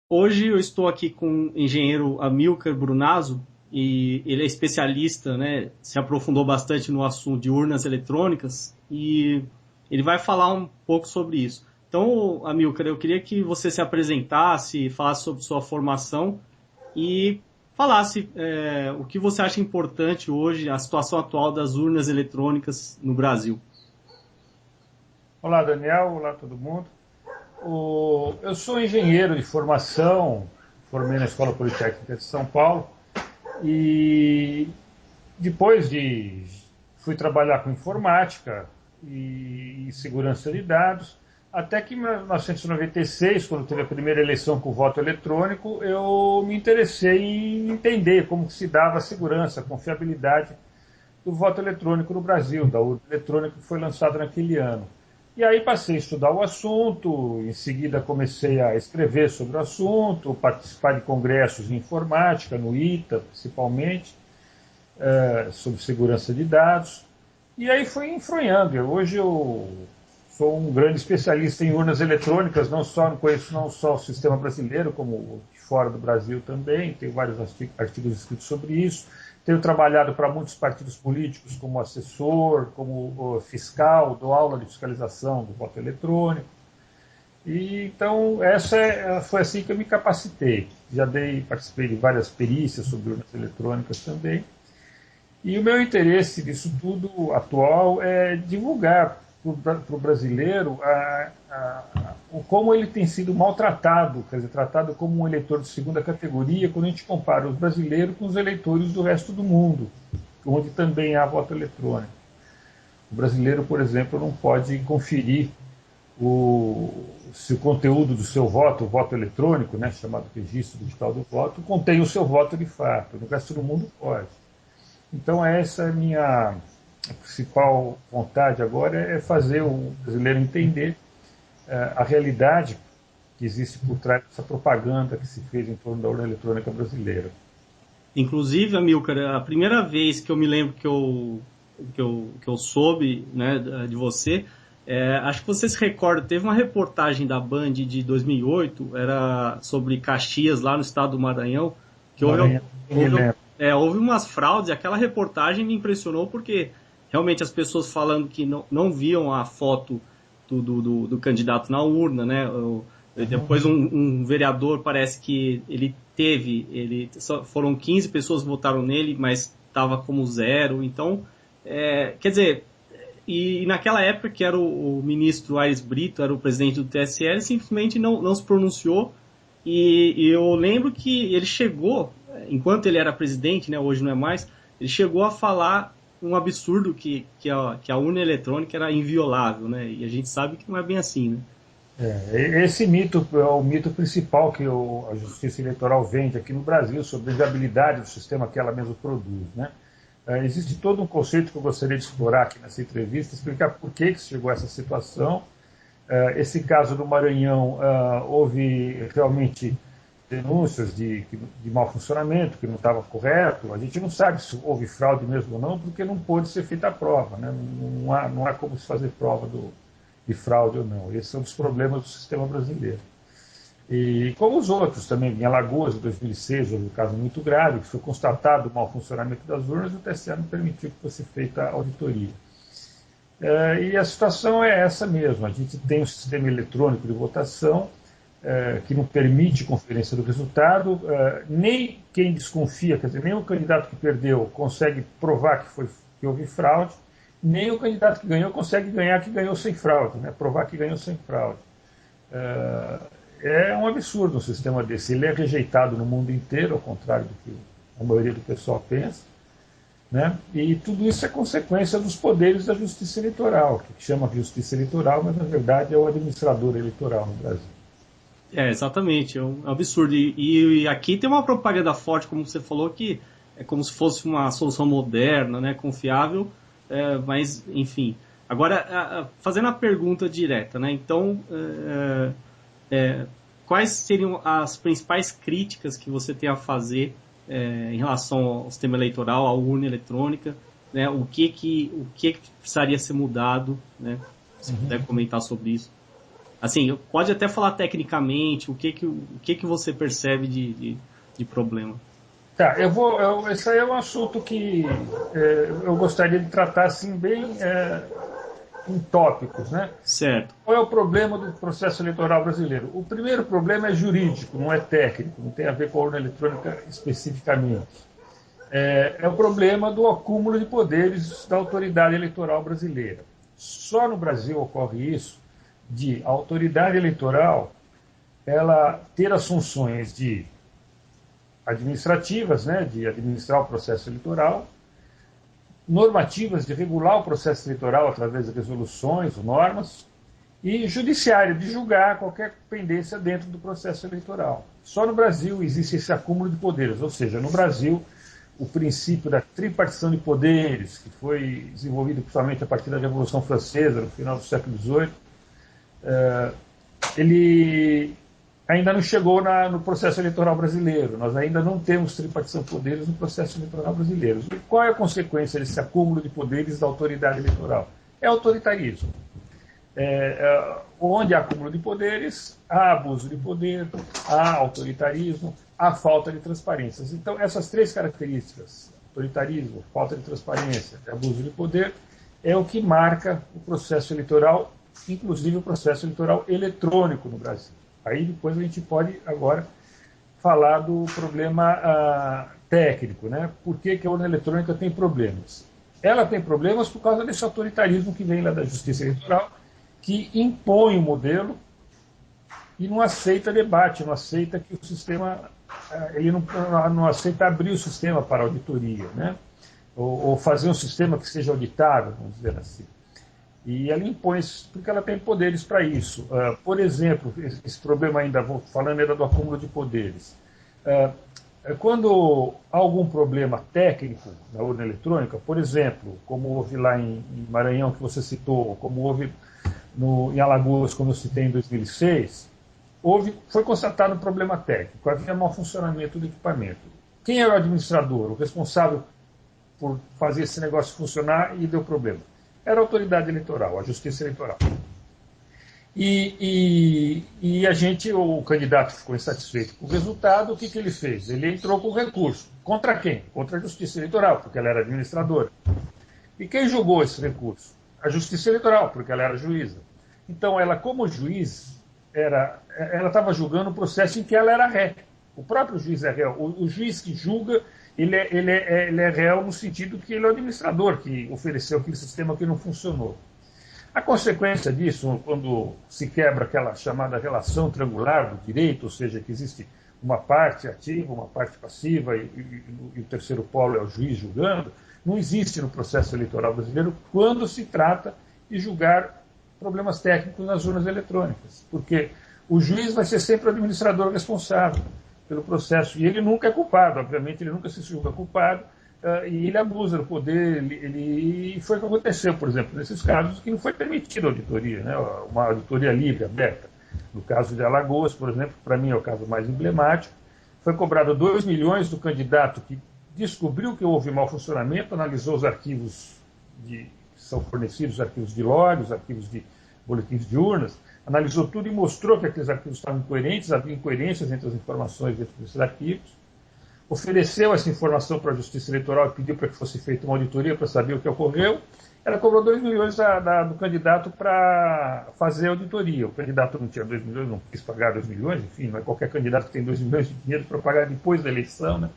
Hoje eu estou aqui com o engenheiro Amilcar Brunazzo e ele é especialista, né, se aprofundou bastante no assunto de urnas eletrônicas e ele vai falar um pouco sobre isso. Então, Amilcar, eu queria que você se apresentasse, falasse sobre sua formação e falasse o que você acha importante hoje, a situação atual das urnas eletrônicas no Brasil. Olá, Daniel. Olá, todo mundo. Eu sou engenheiro de formação, formei na Escola Politécnica de São Paulo e depois de fui trabalhar com informática e segurança de dados, até que em 1996, quando teve a primeira eleição com voto eletrônico, eu me interessei em entender como se dava a segurança, a confiabilidade do voto eletrônico no Brasil, da urna eletrônica que foi lançada naquele ano. E aí passei a estudar o assunto, em seguida comecei a escrever sobre o assunto, participar de congressos de informática, no ITA principalmente, sobre segurança de dados. E aí fui enfronhando. Hoje eu sou um grande especialista em urnas eletrônicas, não conheço não só o sistema brasileiro, como de fora do Brasil também, tenho vários artigos escritos sobre isso. Tenho trabalhado para muitos partidos políticos como assessor, como fiscal, dou aula de fiscalização do voto eletrônico. E, então, foi assim que eu me capacitei. Participei de várias perícias sobre urnas eletrônicas também. E o meu interesse nisso tudo atual é divulgar para o brasileiro como ele tem sido maltratado, quer dizer, tratado como um eleitor de segunda categoria, quando a gente compara os brasileiros com os eleitores do resto do mundo, onde também há voto eletrônico. O brasileiro, por exemplo, não pode conferir se o conteúdo do seu voto, o voto eletrônico, né, chamado registro digital do voto, contém o seu voto de fato. No resto do mundo pode. Então essa é a minha principal vontade agora, é fazer o brasileiro entender a realidade que existe por trás dessa propaganda que se fez em torno da urna eletrônica brasileira. Inclusive, Amilcar, a primeira vez que eu me lembro que eu soube, né, de você, acho que você se recorda, teve uma reportagem da Band de 2008, era sobre Caxias, lá no estado do Maranhão, que Maranhão, me houve, lembro. houve umas fraudes, e aquela reportagem me impressionou porque realmente as pessoas falando que não viam a foto do candidato na urna, né? Depois um vereador parece que foram 15 pessoas que votaram nele, mas estava como zero. Então, quer dizer, e naquela época que era o ministro Aires Brito, era o presidente do TSE, ele simplesmente não se pronunciou. E eu lembro que ele chegou, enquanto ele era presidente, né, hoje não é mais, ele chegou a falar um absurdo que a urna eletrônica era inviolável, né? E a gente sabe que não é bem assim, né? Esse mito é o mito principal que a Justiça Eleitoral vende aqui no Brasil sobre a viabilidade do sistema que ela mesma produz, né? Existe todo um conceito que eu gostaria de explorar aqui nessa entrevista, explicar por que se chegou a essa situação. Esse caso do Maranhão, houve realmente denúncias de mau funcionamento, que não estava correto. A gente não sabe se houve fraude mesmo ou não, porque não pôde ser feita a prova, né? Não há como se fazer prova de fraude ou não. Esse é um dos problemas do sistema brasileiro. E como os outros também, em Alagoas, em 2006, houve um caso muito grave, que foi constatado o mau funcionamento das urnas e o TSE não permitiu que fosse feita a auditoria. E a situação é essa mesmo. A gente tem um sistema eletrônico de votação que não permite conferência do resultado. Nem quem desconfia, quer dizer, nem o candidato que perdeu consegue provar que houve fraude, nem o candidato que ganhou consegue ganhar que ganhou sem fraude, né? Provar que ganhou sem fraude. É um absurdo um sistema desse. Ele é rejeitado no mundo inteiro, ao contrário do que a maioria do pessoal pensa. Né? E tudo isso é consequência dos poderes da justiça eleitoral, que chama justiça eleitoral, mas na verdade é o administrador eleitoral no Brasil. Exatamente, é um absurdo. E aqui tem uma propaganda forte, como você falou, que é como se fosse uma solução moderna, né, confiável, mas, enfim. Agora, fazendo a pergunta direta, né, então, quais seriam as principais críticas que você tem a fazer em relação ao sistema eleitoral, à urna eletrônica, né, o que precisaria ser mudado, né, se puder comentar sobre isso. Assim, pode até falar tecnicamente o que que você percebe de problema. Tá, esse aí é um assunto que eu gostaria de tratar assim bem em tópicos, né? Certo, Qual é o problema do processo eleitoral brasileiro? O primeiro problema é jurídico, não é técnico, não tem a ver com a urna eletrônica especificamente. É o problema do acúmulo de poderes da autoridade eleitoral brasileira. Só no Brasil ocorre isso, de a autoridade eleitoral ela ter as funções de administrativas, né, de administrar o processo eleitoral, normativas de regular o processo eleitoral através de resoluções, normas, e judiciário de julgar qualquer pendência dentro do processo eleitoral. Só no Brasil existe esse acúmulo de poderes, ou seja, no Brasil o princípio da tripartição de poderes, que foi desenvolvido principalmente a partir da Revolução Francesa, no final do século XVIII, ele ainda não chegou no processo eleitoral brasileiro. Nós ainda não temos tripartição de poderes no processo eleitoral brasileiro. E qual é a consequência desse acúmulo de poderes da autoridade eleitoral? É autoritarismo. Onde há acúmulo de poderes, há abuso de poder, há autoritarismo, há falta de transparência. Então, essas três características, autoritarismo, falta de transparência e abuso de poder, é o que marca o processo eleitoral, inclusive o processo eleitoral eletrônico no Brasil. Aí depois a gente pode agora falar do problema técnico, né? Por que a urna eletrônica tem problemas? Ela tem problemas por causa desse autoritarismo que vem lá da Justiça Eleitoral, que impõe o modelo e não aceita debate, não aceita que o sistema, ele não aceita abrir o sistema para auditoria, né? Ou fazer um sistema que seja auditável, vamos dizer assim. E ela impõe isso porque ela tem poderes para isso. Por exemplo, esse problema ainda, vou falando ainda do acúmulo de poderes. Quando há algum problema técnico na urna eletrônica, por exemplo, como houve lá em Maranhão, que você citou, como houve em Alagoas, como eu citei em 2006, foi constatado um problema técnico, havia mau funcionamento do equipamento. Quem é o administrador, o responsável por fazer esse negócio funcionar e deu problema? Era a autoridade eleitoral, a Justiça Eleitoral. E o candidato ficou insatisfeito com o resultado, o que ele fez? Ele entrou com recurso. Contra quem? Contra a Justiça Eleitoral, porque ela era administradora. E quem julgou esse recurso? A Justiça Eleitoral, porque ela era juíza. Então, ela, como juiz, ela estava julgando o processo em que ela era ré. O próprio juiz é réu. O juiz que julga, ele é réu no sentido que ele é o administrador que ofereceu aquele sistema que não funcionou. A consequência disso, quando se quebra aquela chamada relação triangular do direito, ou seja, que existe uma parte ativa, uma parte passiva e o terceiro polo é o juiz julgando, não existe no processo eleitoral brasileiro quando se trata de julgar problemas técnicos nas urnas eletrônicas, porque o juiz vai ser sempre o administrador responsável pelo processo, e ele nunca é culpado, obviamente ele nunca se julga culpado, e ele abusa do poder, e foi o que aconteceu, por exemplo, nesses casos que não foi permitida a auditoria, né, uma auditoria livre, aberta. No caso de Alagoas, por exemplo, que para mim é o caso mais emblemático, foi cobrado 2 milhões do candidato que descobriu que houve mau funcionamento, analisou os arquivos que são fornecidos, os arquivos de log, os arquivos de boletins de urnas, analisou tudo e mostrou que aqueles arquivos estavam incoerentes, havia incoerências entre as informações dentro desses arquivos, ofereceu essa informação para a Justiça Eleitoral e pediu para que fosse feita uma auditoria para saber o que ocorreu. Ela cobrou 2 milhões do candidato para fazer a auditoria. O candidato não tinha 2 milhões, não quis pagar 2 milhões, enfim, não é qualquer candidato que tem 2 milhões de dinheiro para pagar depois da eleição, né?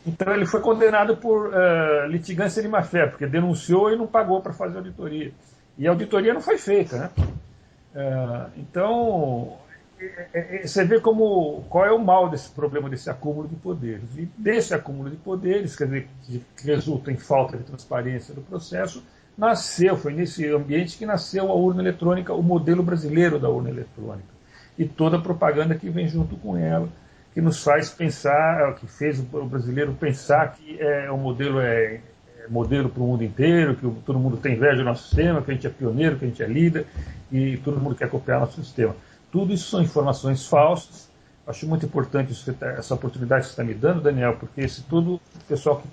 Então ele foi condenado por litigância de má-fé, porque denunciou e não pagou para fazer a auditoria. E a auditoria não foi feita, né? Então, você vê qual é o mal desse problema, desse acúmulo de poderes. E desse acúmulo de poderes, quer dizer, que resulta em falta de transparência do processo, foi nesse ambiente que nasceu a urna eletrônica, o modelo brasileiro da urna eletrônica. E toda a propaganda que vem junto com ela, que nos faz pensar, que fez o brasileiro pensar que o modelo é modelo para o mundo inteiro, que todo mundo tem inveja do nosso sistema, que a gente é pioneiro, que a gente é líder, e todo mundo quer copiar nosso sistema. Tudo isso são informações falsas. Acho muito importante essa oportunidade que você está me dando, Daniel, porque se todo o pessoal que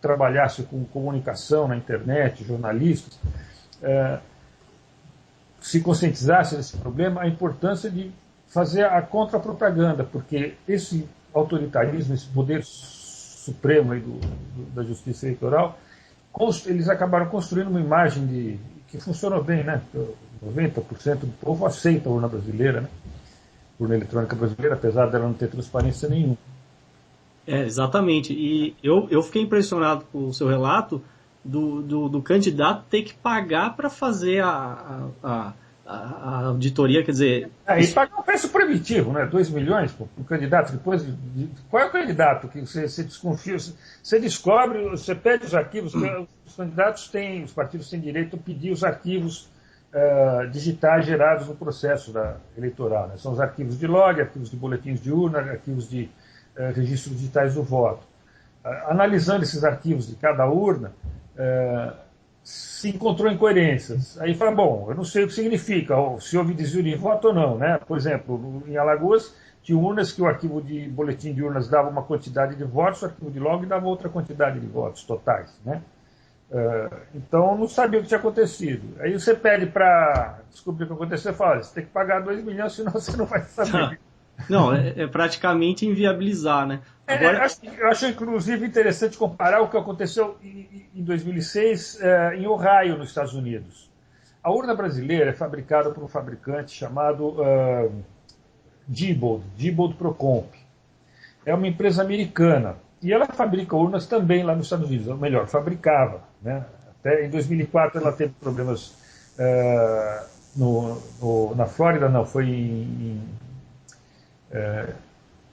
trabalhasse com comunicação na internet, jornalistas, se conscientizasse desse problema, a importância de fazer a contrapropaganda, porque esse autoritarismo, esse poder supremo aí da justiça eleitoral, eles acabaram construindo uma imagem que funcionou bem, né? 90% do povo aceita a urna brasileira, né? A urna eletrônica brasileira, apesar dela não ter transparência nenhuma. Exatamente. E eu fiquei impressionado com o seu relato do candidato ter que pagar para fazer a auditoria, quer dizer... E pagar um preço primitivo, né? 2 milhões para o candidato. Depois, qual é o candidato que você desconfia? Você descobre, você pede os arquivos, os candidatos têm, os partidos têm direito a pedir os arquivos digitais gerados no processo eleitoral. Né? São os arquivos de log, arquivos de boletins de urna, arquivos de registros digitais do voto. Analisando esses arquivos de cada urna, se encontrou incoerências. Aí fala, bom, eu não sei o que significa, se houve desvio de voto ou não. Né? Por exemplo, em Alagoas, tinha urnas que o arquivo de boletim de urnas dava uma quantidade de votos, o arquivo de log dava outra quantidade de votos totais. Né? Então, não sabia o que tinha acontecido. Aí você pede para descobrir o que aconteceu e fala, você tem que pagar 2 milhões, senão você não vai saber. Não, é praticamente inviabilizar, né? Agora... eu acho, inclusive, interessante comparar o que aconteceu em 2006 em Ohio, nos Estados Unidos. A urna brasileira é fabricada por um fabricante chamado Diebold Procomp. É uma empresa americana. E ela fabrica urnas também lá nos Estados Unidos, ou melhor, fabricava. Né? Até em 2004 ela teve problemas na Flórida, não, foi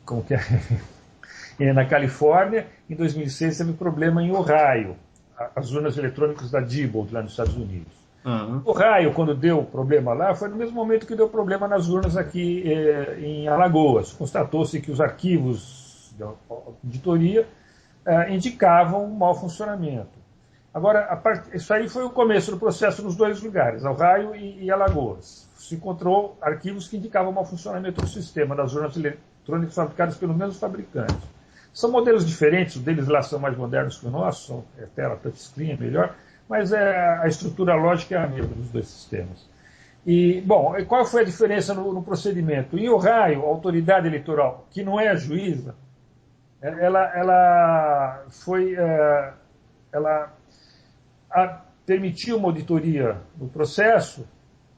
como que é? Na Califórnia. Em 2006 teve problema em Ohio, as urnas eletrônicas da Diebold, lá nos Estados Unidos. Uhum. Ohio, quando deu problema lá, foi no mesmo momento que deu problema nas urnas aqui em Alagoas. Constatou-se que os arquivos da auditoria indicavam um mau funcionamento. Agora, isso aí foi o começo do processo nos dois lugares, Ohio e Alagoas. Se encontrou arquivos que indicavam mau funcionamento do sistema das urnas eletrônicas fabricadas pelos mesmos fabricantes. São modelos diferentes, os deles lá são mais modernos que o nosso, tela touchscreen é melhor, mas a estrutura lógica é a mesma dos dois sistemas. E, bom, qual foi a diferença no procedimento? Em Ohio, a autoridade eleitoral, que não é a juíza, ela permitiu uma auditoria no processo,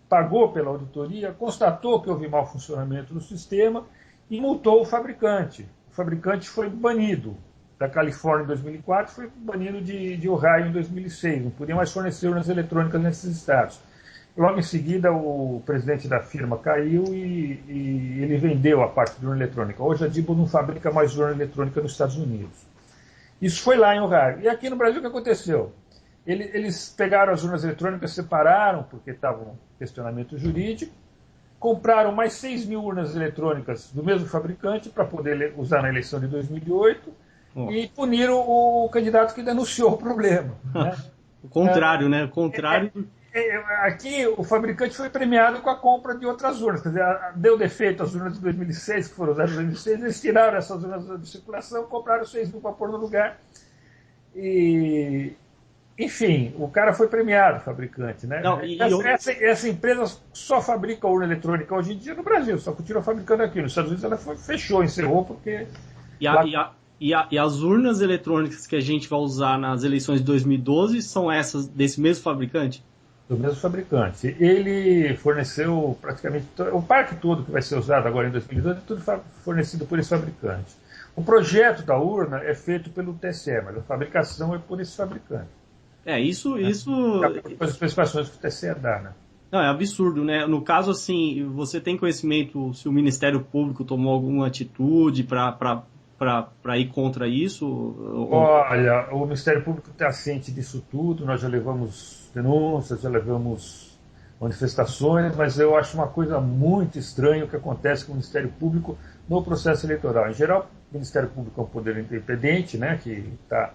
pagou pela auditoria, constatou que houve mau funcionamento no sistema e multou o fabricante. O fabricante foi banido da Califórnia em 2004, foi banido de Ohio em 2006. Não podia mais fornecer urnas eletrônicas nesses estados. Logo em seguida, o presidente da firma caiu e ele vendeu a parte de urna eletrônica. Hoje a Diebold não fabrica mais urna eletrônica nos Estados Unidos. Isso foi lá em Ohio. E aqui no Brasil o que aconteceu? Eles pegaram as urnas eletrônicas, separaram, porque estava um questionamento jurídico, compraram mais 6 mil urnas eletrônicas do mesmo fabricante para poder usar na eleição de 2008 e puniram o candidato que denunciou o problema. Né? O contrário, né? O contrário... Aqui o fabricante foi premiado com a compra de outras urnas. Quer dizer, deu defeito as urnas de 2006, que foram usadas em 2006, eles tiraram essas urnas de circulação, compraram 6 mil para pôr no lugar. E... Enfim, o cara foi premiado, o fabricante. Né? Não, essa empresa só fabrica urna eletrônica hoje em dia no Brasil, só continua fabricando aqui. Nos Estados Unidos ela fechou, encerrou, porque... E as urnas eletrônicas que a gente vai usar nas eleições de 2012 são essas desse mesmo fabricante? Do mesmo fabricante. Ele forneceu praticamente... O parque todo que vai ser usado agora em 2012 é tudo fornecido por esse fabricante. O projeto da urna é feito pelo TSE, mas a fabricação é por esse fabricante. Isso... As especificações que o TSE dá, né? Não, é absurdo, né? No caso, assim, você tem conhecimento se o Ministério Público tomou alguma atitude para ir contra isso? Olha, o Ministério Público está ciente disso tudo, nós já levamos denúncias, já levamos manifestações, mas eu acho uma coisa muito estranha o que acontece com o Ministério Público no processo eleitoral. Em geral, o Ministério Público é um poder independente, né, que está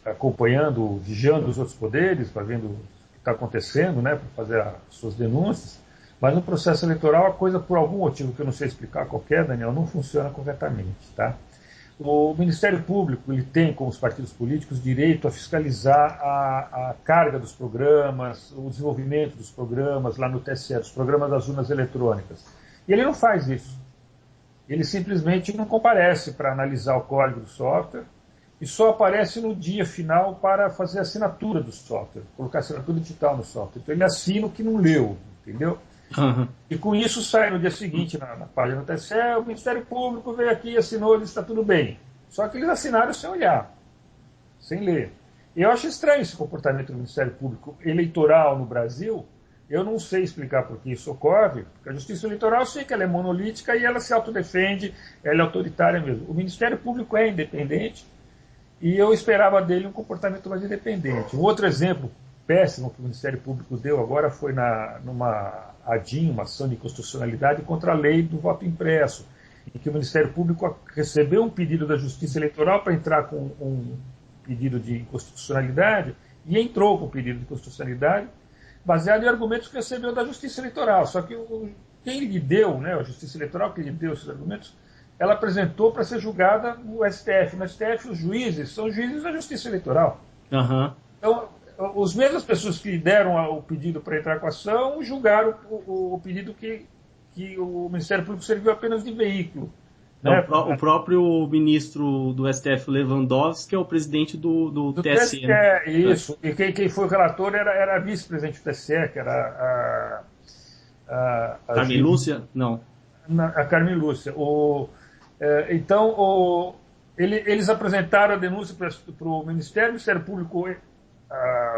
acompanhando, vigiando os outros poderes, para vendo o que está acontecendo, né, para fazer as suas denúncias. Mas no processo eleitoral a coisa, por algum motivo que eu não sei explicar qualquer, Daniel, não funciona corretamente. Tá? O Ministério Público ele tem, como os partidos políticos, direito a fiscalizar a carga dos programas, o desenvolvimento dos programas lá no TSE, dos programas das urnas eletrônicas. E ele não faz isso. Ele simplesmente não comparece para analisar o código do software e só aparece no dia final para fazer a assinatura do software, colocar assinatura digital no software. Então ele assina o que não leu, entendeu? Uhum. E com isso sai no dia seguinte na página do TSE, o Ministério Público veio aqui, assinou, ele está tudo bem. Só que eles assinaram sem olhar, sem ler. E eu acho estranho esse comportamento do Ministério Público eleitoral no Brasil. Eu não sei explicar por que isso ocorre, porque a Justiça Eleitoral eu sei que ela é monolítica e ela se autodefende, ela é autoritária mesmo. O Ministério Público é independente e eu esperava dele um comportamento mais independente. Um outro exemplo péssimo que o Ministério Público deu agora foi numa ADIM, uma ação de inconstitucionalidade contra a lei do voto impresso, em que o Ministério Público recebeu um pedido da Justiça Eleitoral para entrar com um pedido de inconstitucionalidade e entrou com o pedido de inconstitucionalidade baseado em argumentos que recebeu da Justiça Eleitoral. Só que quem lhe deu, né, a Justiça Eleitoral que lhe deu esses argumentos, ela apresentou para ser julgada no STF. No STF, os juízes são juízes da Justiça Eleitoral. Uhum. Então, as mesmas pessoas que deram o pedido para entrar com a ação julgaram o pedido que o Ministério Público serviu apenas de veículo. Né? Né? O próprio ministro do STF, Lewandowski, que é o presidente do TSE. Né? Isso. E quem foi o relator era a vice-presidente do TSE, que era a Carmen Lúcia? Não. A Carmen Lúcia. Então, eles apresentaram a denúncia para o Ministério Público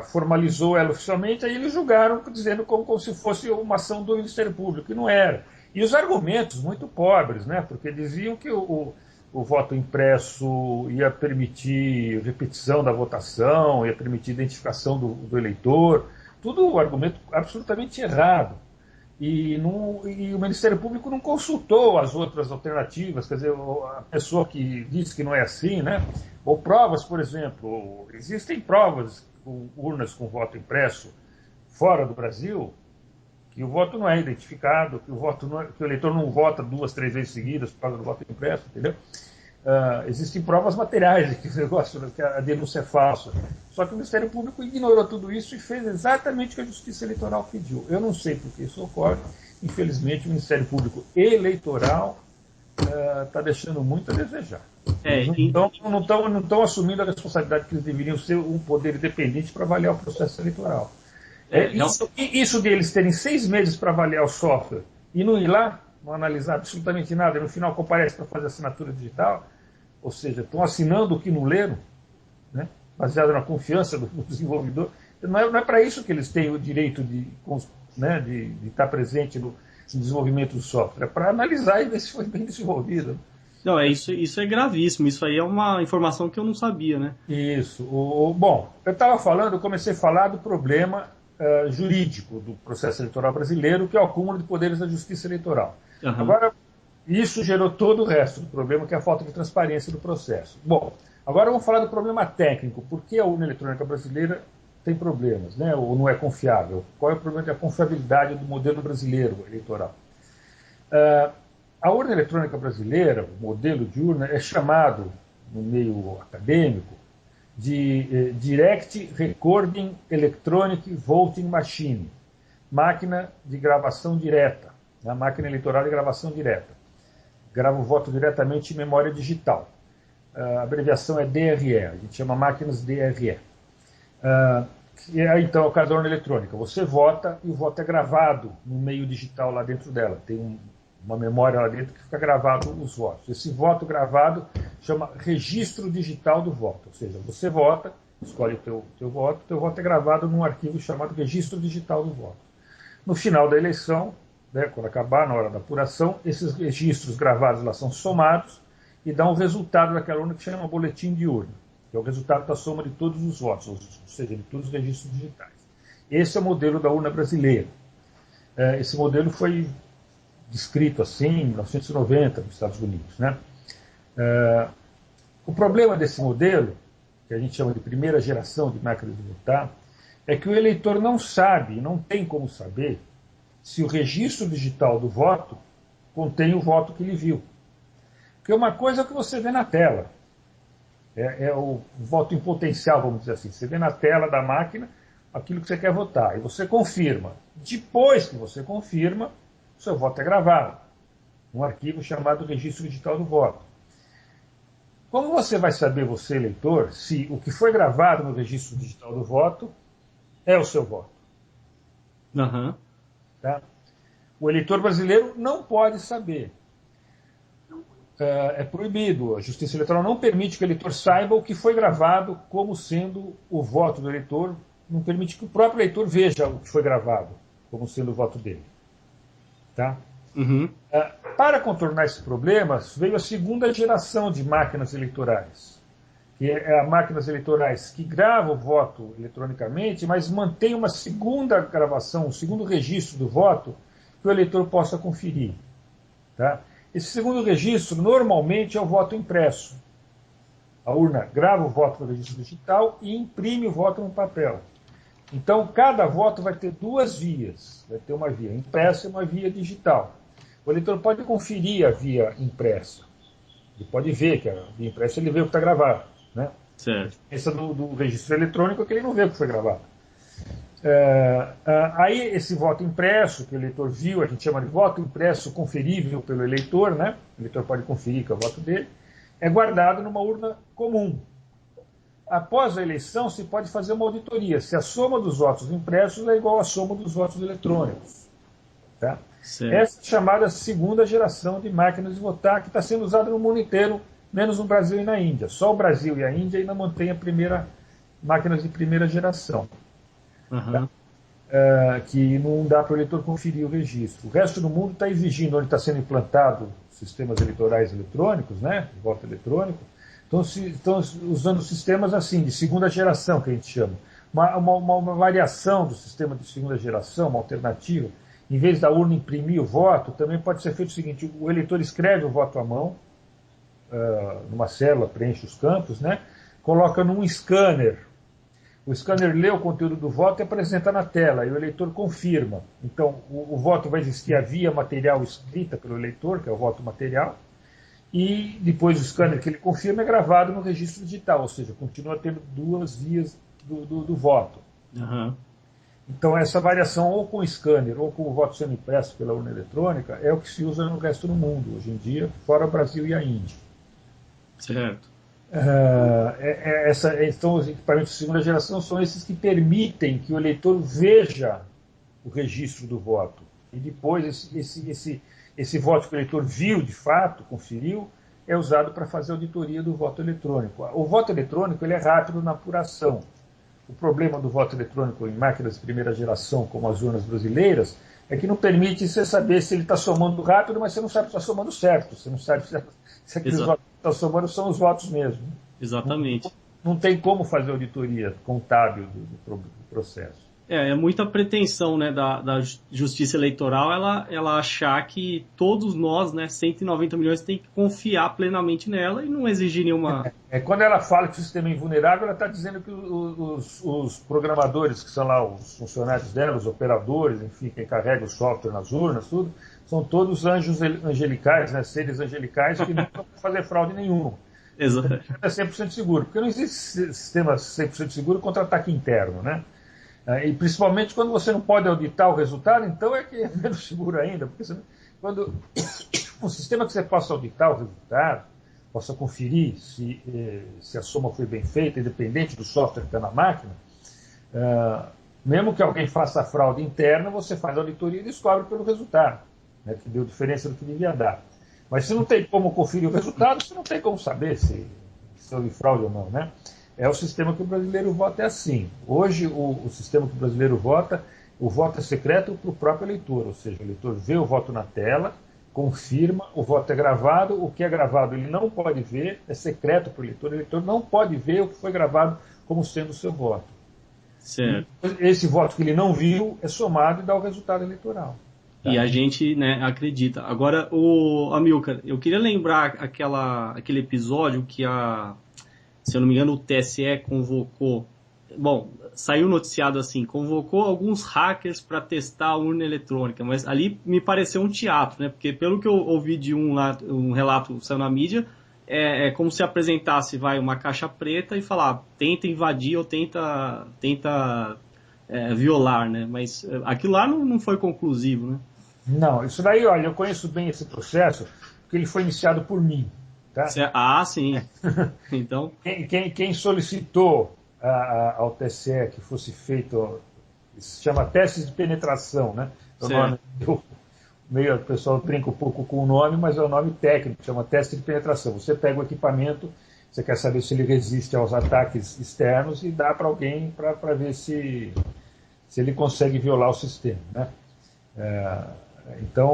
formalizou ela oficialmente, aí eles julgaram dizendo como se fosse uma ação do Ministério Público, e não era. E os argumentos muito pobres, né? Porque diziam que o voto impresso ia permitir repetição da votação, ia permitir identificação do eleitor, tudo um argumento absolutamente errado. E o Ministério Público não consultou as outras alternativas, quer dizer, a pessoa que disse que não é assim, né? Ou provas, por exemplo, existem provas com urnas com voto impresso fora do Brasil, que o voto não é identificado, que o eleitor não vota 2, 3 vezes seguidas por causa do voto impresso, entendeu? Existem provas materiais de que o negócio, que a denúncia é falsa. Só que o Ministério Público ignorou tudo isso e fez exatamente o que a Justiça Eleitoral pediu. Eu não sei por que isso ocorre. Infelizmente, o Ministério Público Eleitoral está deixando muito a desejar. Não estão assumindo a responsabilidade que eles deveriam ser um poder independente para avaliar o processo eleitoral. Isso deles terem 6 meses para avaliar o software e não ir lá, não analisar absolutamente nada, e no final comparece para fazer assinatura digital, ou seja, estão assinando o que não leram, né, baseado na confiança do desenvolvedor. Não é para isso que eles têm o direito de estar presente no desenvolvimento do software, é para analisar e ver se foi bem desenvolvido. Não, isso é gravíssimo, isso aí é uma informação que eu não sabia, né? Isso. Bom, eu comecei a falar do problema jurídico do processo eleitoral brasileiro, que é o acúmulo de poderes da Justiça Eleitoral. Uhum. Agora, isso gerou todo o resto do problema, que é a falta de transparência do processo. Bom, agora vamos falar do problema técnico. Por que a urna eletrônica brasileira tem problemas, né? Ou não é confiável? Qual é o problema da confiabilidade do modelo brasileiro eleitoral? A urna eletrônica brasileira, o modelo de urna, é chamado, no meio acadêmico, de Direct Recording Electronic Voting Machine, máquina de gravação direta, a máquina eleitoral de gravação direta. Grava o voto diretamente em memória digital. A abreviação é DRE, a gente chama máquinas DRE. Então, é o caso da urna eletrônica. Você vota e o voto é gravado no meio digital lá dentro dela. Tem uma memória lá dentro que fica gravado os votos. Esse voto gravado chama registro digital do voto. Ou seja, você vota, escolhe o teu voto é gravado num arquivo chamado registro digital do voto. No final da eleição, né, quando acabar, na hora da apuração, esses registros gravados lá são somados e dão o resultado daquela urna que chama boletim de urna, que é o resultado da soma de todos os votos, ou seja, de todos os registros digitais. Esse é o modelo da urna brasileira. Esse modelo foi descrito assim em 1990 nos Estados Unidos, né? O problema desse modelo, que a gente chama de primeira geração de máquinas de votar, é que o eleitor não sabe, não tem como saber, se o registro digital do voto contém o voto que ele viu. Porque uma coisa é o que você vê na tela, É o voto em potencial, vamos dizer assim. Você vê na tela da máquina aquilo que você quer votar e você confirma. Depois que você confirma, o seu voto é gravado. Um arquivo chamado Registro Digital do Voto. Como você vai saber, você eleitor, se o que foi gravado no Registro Digital do Voto é o seu voto? Aham. Tá? O eleitor brasileiro não pode saber. É proibido. A Justiça Eleitoral não permite que o eleitor saiba o que foi gravado como sendo o voto do eleitor, não permite que o próprio eleitor veja o que foi gravado como sendo o voto dele. Tá? Uhum. Para contornar esse problema, veio a segunda geração de máquinas eleitorais, que é as máquinas eleitorais que gravam o voto eletronicamente, mas mantém uma segunda gravação, um segundo registro do voto que o eleitor possa conferir. Tá? Esse segundo registro, normalmente, é o voto impresso. A urna grava o voto no registro digital e imprime o voto no papel. Então, cada voto vai ter duas vias. Vai ter uma via impressa e uma via digital. O eleitor pode conferir a via impressa. Ele pode ver que a via impressa, ele vê o que está gravado. Né? Certo. Essa do registro eletrônico é que ele não vê o que foi gravado. Aí esse voto impresso, que o eleitor viu, a gente chama de voto impresso conferível pelo eleitor, né? O eleitor pode conferir que é o voto dele, é guardado numa urna comum. Após a eleição, se pode fazer uma auditoria, se a soma dos votos impressos é igual à soma dos votos eletrônicos. Tá? Essa é a chamada segunda geração de máquinas de votar, que está sendo usada no mundo inteiro, menos no Brasil e na Índia. Só o Brasil e a Índia ainda mantêm máquinas de primeira geração. Uhum. Que não dá para o eleitor conferir o registro. O resto do mundo está exigindo, onde está sendo implantado sistemas eleitorais eletrônicos, né, de voto eletrônico, estão usando sistemas assim, de segunda geração, que a gente chama. Uma variação do sistema de segunda geração, uma alternativa. Em vez da urna imprimir o voto, também pode ser feito o seguinte: o eleitor escreve o voto à mão, numa célula, preenche os campos, né, coloca num scanner. O scanner lê o conteúdo do voto e apresenta na tela, e o eleitor confirma. Então, o voto vai existir a via material escrita pelo eleitor, que é o voto material, e depois o scanner que ele confirma é gravado no registro digital, ou seja, continua tendo duas vias do voto. Uhum. Então, essa variação, ou com o scanner, ou com o voto sendo impresso pela urna eletrônica, é o que se usa no resto do mundo, hoje em dia, fora o Brasil e a Índia. Certo. Então, os equipamentos de segunda geração são esses que permitem que o eleitor veja o registro do voto. E depois, esse voto que o eleitor viu, de fato, conferiu, é usado para fazer a auditoria do voto eletrônico. O voto eletrônico ele é rápido na apuração. O problema do voto eletrônico em máquinas de primeira geração, como as urnas brasileiras, é que não permite você saber se ele está somando rápido, mas você não sabe se está somando certo. Você não sabe se aqueles votos que estão somando são os votos mesmo. Exatamente. Não tem como fazer auditoria contábil do processo. É muita pretensão, né, da Justiça Eleitoral ela achar que todos nós, né, 190 milhões, tem que confiar plenamente nela e não exigir nenhuma... Quando ela fala que o sistema é invulnerável, ela está dizendo que os programadores, que são lá os funcionários dela, os operadores, enfim, quem carrega o software nas urnas, tudo, são todos anjos angelicais, né, seres angelicais que não vão fazer fraude nenhuma. Exato. É 100% seguro, porque não existe sistema 100% seguro contra ataque interno, né? E principalmente quando você não pode auditar o resultado, então é que é menos seguro ainda, porque quando um sistema que você possa auditar o resultado, possa conferir se a soma foi bem feita, independente do software que está na máquina, mesmo que alguém faça a fraude interna, você faz a auditoria e descobre pelo resultado, né, que deu diferença do que devia dar. Mas se não tem como conferir o resultado, você não tem como saber se houve fraude ou não, né? É o sistema que o brasileiro vota, é assim. Hoje, o sistema que o brasileiro vota, o voto é secreto para o próprio eleitor, ou seja, o eleitor vê o voto na tela, confirma, o voto é gravado, o que é gravado ele não pode ver, é secreto para o eleitor não pode ver o que foi gravado como sendo o seu voto. Certo. E esse voto que ele não viu é somado e dá o resultado eleitoral. Tá? E a gente, né, acredita. Agora, Amilcar, eu queria lembrar aquele episódio que se eu não me engano, o TSE convocou... Bom, saiu noticiado assim, convocou alguns hackers para testar a urna eletrônica, mas ali me pareceu um teatro, né? Porque pelo que eu ouvi de um relato que saiu na mídia, é como se apresentasse, uma caixa preta e falar, tenta invadir ou tenta violar, né? Mas aquilo lá não foi conclusivo, né? Não, isso daí, olha, eu conheço bem esse processo, porque ele foi iniciado por mim, tá? Ah, sim. Então, Quem solicitou ao TSE que fosse feito, isso se chama testes de penetração, né? É o nome, certo. o pessoal brinca um pouco com o nome, mas é o nome técnico, chama teste de penetração. Você pega o equipamento, você quer saber se ele resiste aos ataques externos e dá para alguém para ver se ele consegue violar o sistema, né? Então,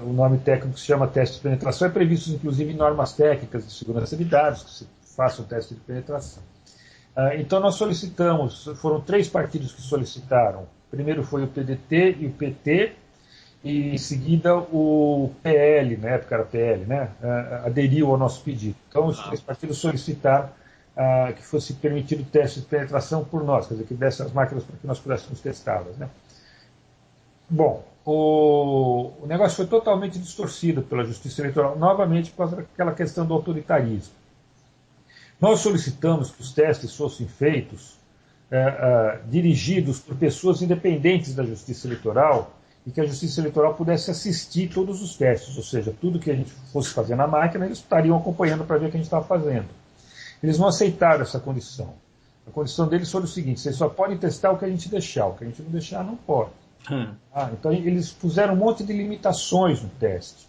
o nome técnico se chama teste de penetração, é previsto inclusive em normas técnicas de segurança de dados, que se faça um teste de penetração. Então, nós solicitamos, foram 3 partidos que solicitaram. Primeiro foi o PDT e o PT, e em seguida o PL, na época era PL, né, aderiu ao nosso pedido. Então, os 3 partidos solicitaram que fosse permitido o teste de penetração por nós, quer dizer, que desse as máquinas para que nós pudéssemos testá-las, né? Bom, o negócio foi totalmente distorcido pela Justiça Eleitoral, novamente por causa daquela questão do autoritarismo. Nós solicitamos que os testes fossem feitos dirigidos por pessoas independentes da Justiça Eleitoral e que a Justiça Eleitoral pudesse assistir todos os testes, ou seja, tudo que a gente fosse fazer na máquina, eles estariam acompanhando para ver o que a gente estava fazendo. Eles não aceitaram essa condição. A condição deles foi o seguinte: vocês só podem testar o que a gente deixar, o que a gente não deixar não pode. Então eles puseram um monte de limitações no teste.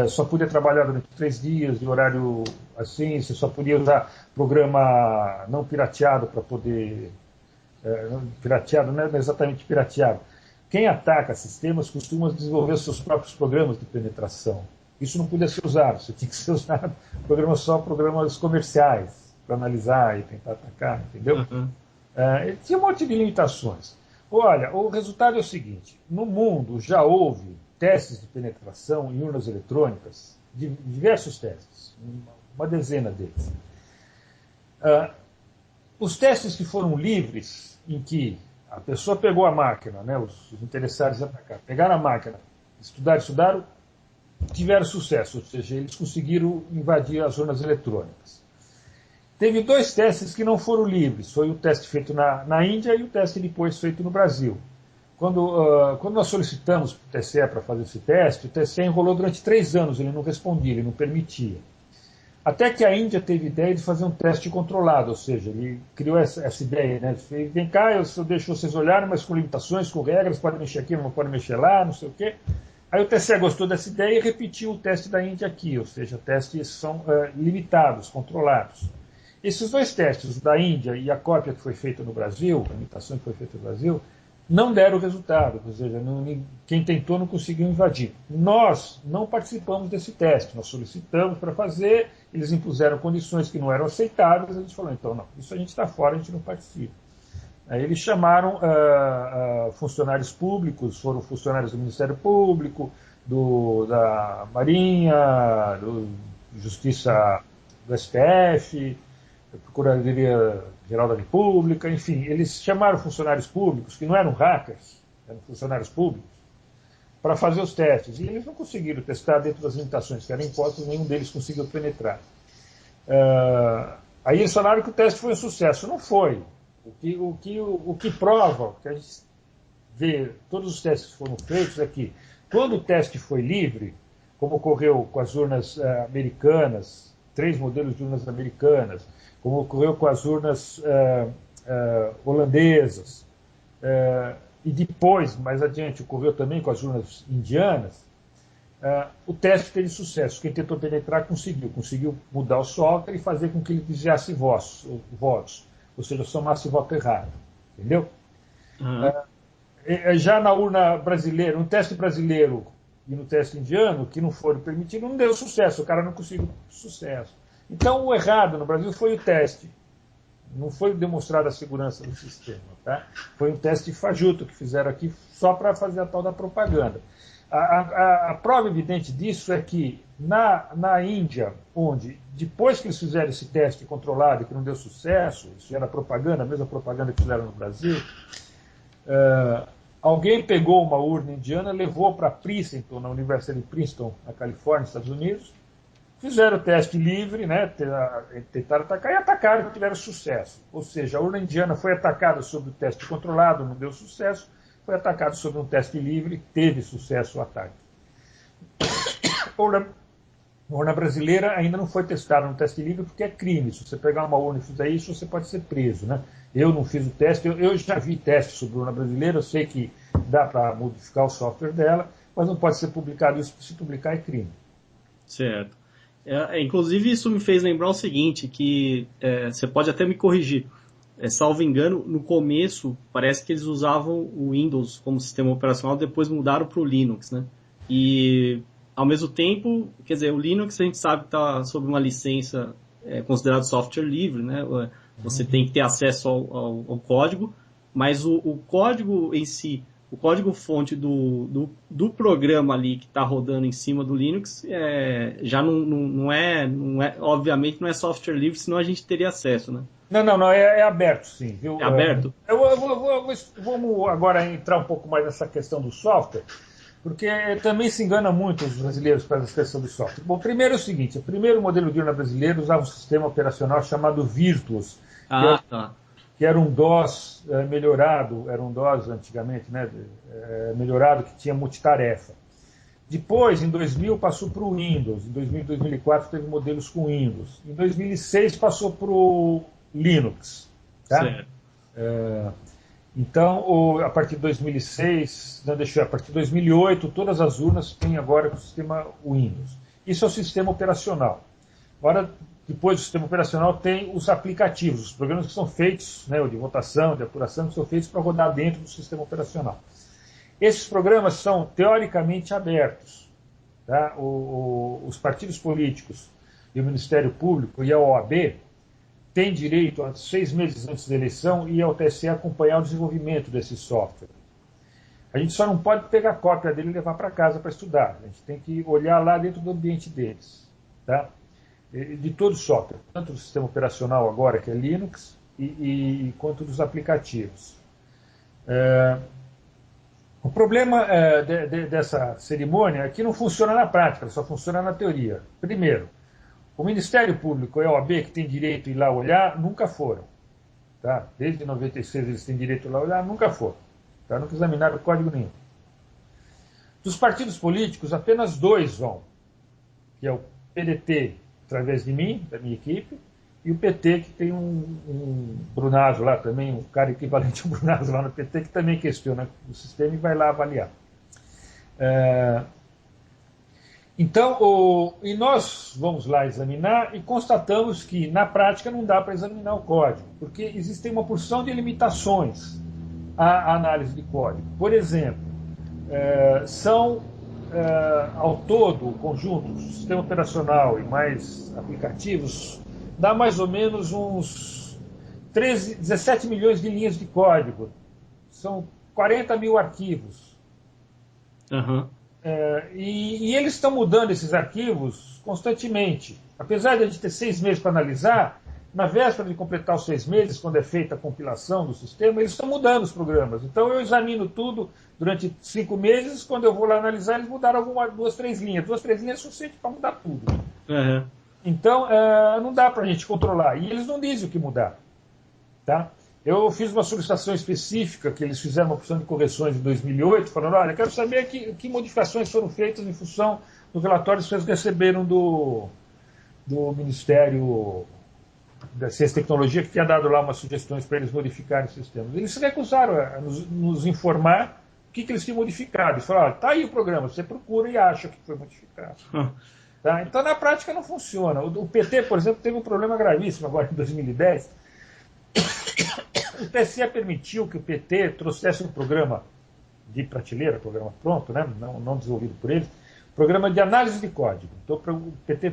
Só podia trabalhar durante 3 dias, de horário assim, você só podia usar programa não pirateado para poder... pirateado não é exatamente pirateado. Quem ataca sistemas costuma desenvolver os seus próprios programas de penetração. Isso não podia ser usado, você tinha que ser usado programas comerciais, para analisar e tentar atacar, entendeu? Tinha um monte de limitações. Olha, o resultado é o seguinte: no mundo já houve testes de penetração em urnas eletrônicas, diversos testes, uma dezena deles. Os testes que foram livres, em que a pessoa pegou a máquina, né, os interessados em atacar, pegaram a máquina, estudaram, tiveram sucesso, ou seja, eles conseguiram invadir as urnas eletrônicas. Teve 2 testes que não foram livres. Foi o teste feito na Índia e o teste depois feito no Brasil. Quando nós solicitamos para o TSE para fazer esse teste, o TSE enrolou durante 3 anos, ele não respondia, ele não permitia. Até que a Índia teve ideia de fazer um teste controlado, ou seja, ele criou essa ideia, né? Vem cá, eu deixo vocês olharem, mas com limitações, com regras, podem mexer aqui, não podem mexer lá, não sei o quê. Aí o TSE gostou dessa ideia e repetiu o teste da Índia aqui, ou seja, testes são limitados, controlados. Esses 2 testes, da Índia e a cópia que foi feita no Brasil, a imitação que foi feita no Brasil, não deram resultado, ou seja, quem tentou não conseguiu invadir. Nós não participamos desse teste, nós solicitamos para fazer, eles impuseram condições que não eram aceitáveis, a gente falou, então não, isso a gente está fora, a gente não participa. Aí eles chamaram funcionários públicos, foram funcionários do Ministério Público, da Marinha, do Justiça do STF, Procuradoria-Geral da República, enfim, eles chamaram funcionários públicos, que não eram hackers, eram funcionários públicos, para fazer os testes. E eles não conseguiram testar dentro das limitações que eram impostas, nenhum deles conseguiu penetrar. Aí eles falaram que o teste foi um sucesso. Não foi. O que prova, que a gente vê, todos os testes que foram feitos, é que quando o teste foi livre, como ocorreu com as urnas americanas, 3 modelos de urnas americanas, como ocorreu com as urnas holandesas, e depois, mais adiante, ocorreu também com as urnas indianas, o teste teve sucesso. Quem tentou penetrar conseguiu mudar o software e fazer com que ele desviasse votos, ou seja, somasse voto errado. Entendeu? Já na urna brasileira, no teste brasileiro e no teste indiano, que não foram permitidos, não deu sucesso, o cara não conseguiu sucesso. Então, o errado no Brasil foi o teste. Não foi demonstrada a segurança do sistema. Tá? Foi um teste fajuto que fizeram aqui só para fazer a tal da propaganda. A prova evidente disso é que na Índia, onde depois que eles fizeram esse teste controlado e que não deu sucesso, isso era propaganda, a mesma propaganda que fizeram no Brasil, alguém pegou uma urna indiana, levou para Princeton, na Universidade de Princeton, na Califórnia, Estados Unidos, Fizeram o teste livre, né, tentaram atacar e atacaram e tiveram sucesso. Ou seja, a urna indiana foi atacada sob o teste controlado, não deu sucesso, foi atacada sob um teste livre, teve sucesso o ataque. A urna brasileira ainda não foi testada no teste livre porque é crime. Se você pegar uma urna e fizer isso, você pode ser preso. Né? Eu não fiz o teste, eu já vi teste sobre a urna brasileira, eu sei que dá para modificar o software dela, mas não pode ser publicado isso, se publicar é crime. Certo. Inclusive, isso me fez lembrar o seguinte, que você pode até me corrigir. Salvo engano, no começo, parece que eles usavam o Windows como sistema operacional, depois mudaram para o Linux, né? E, ao mesmo tempo, quer dizer, o Linux a gente sabe que está sob uma licença considerado software livre, né? Você tem que ter acesso ao código, mas o código em si, o código-fonte do programa ali que está rodando em cima do Linux já não é, obviamente não é software livre, senão a gente teria acesso, né? Não, é aberto, sim. Viu? É aberto? Vamos agora entrar um pouco mais nessa questão do software, porque também se engana muito os brasileiros com essa questão do software. Bom, primeiro é o seguinte, o primeiro modelo de urna brasileiro usava um sistema operacional chamado Virtuos, que era um DOS melhorado, era um DOS antigamente, né, melhorado, que tinha multitarefa. Depois, em 2000, passou para o Windows. Em 2000 e 2004 teve modelos com Windows. Em 2006 passou para o Linux. Tá? Certo. Então, a partir de 2006, a partir de 2008, todas as urnas têm agora o sistema Windows. Isso é o sistema operacional. Agora, depois do sistema operacional, tem os aplicativos, os programas que são feitos, né, de votação, de apuração, que são feitos para rodar dentro do sistema operacional. Esses programas são teoricamente abertos. Tá? Os partidos políticos e o Ministério Público e a OAB têm direito, 6 meses antes da eleição, ir ao TSE acompanhar o desenvolvimento desse software. A gente só não pode pegar cópia dele e levar para casa para estudar. A gente tem que olhar lá dentro do ambiente deles. Tá? De todo o software, tanto do sistema operacional agora, que é Linux, quanto dos aplicativos. O problema dessa cerimônia é que não funciona na prática, só funciona na teoria. Primeiro, o Ministério Público e a OAB, que tem direito de ir lá olhar, nunca foram. Tá? Desde 96 eles têm direito de ir lá olhar, nunca foram. Tá? Nunca examinaram código nenhum. Dos partidos políticos, apenas 2 vão, que é o PDT, através de mim, da minha equipe, e o PT, que tem um Brunazzo lá também, um cara equivalente ao Brunazzo lá no PT, que também questiona o sistema e vai lá avaliar. Então, e nós vamos lá examinar e constatamos que, na prática, não dá para examinar o código, porque existem uma porção de limitações à análise de código. Por exemplo, ao todo, o conjunto, o sistema operacional e mais aplicativos, dá mais ou menos uns 17 milhões de linhas de código. São 40 mil arquivos. Uhum. E eles estão mudando esses arquivos constantemente. Apesar de a gente ter 6 meses para analisar, na véspera de completar os 6 meses, quando é feita a compilação do sistema, eles estão mudando os programas. Então eu examino tudo durante 5 meses, quando eu vou lá analisar, eles mudaram 2, 3 linhas. 2, 3 linhas é suficiente para mudar tudo. Uhum. Então, não dá para a gente controlar. E eles não dizem o que mudar. Tá? Eu fiz uma solicitação específica, que eles fizeram uma opção de correções em 2008, falando, olha, quero saber que modificações foram feitas em função do relatório que vocês receberam do Ministério da Ciência e Tecnologia, que tinha dado lá umas sugestões para eles modificarem os sistemas. Eles se recusaram a nos informar o que eles tinham modificado. Eles falaram, está aí o programa, você procura e acha que foi modificado. Tá? Então, na prática, não funciona. O PT, por exemplo, teve um problema gravíssimo agora em 2010. O TSE permitiu que o PT trouxesse um programa de prateleira, programa pronto, né? não desenvolvido por eles, programa de análise de código. Então, o PT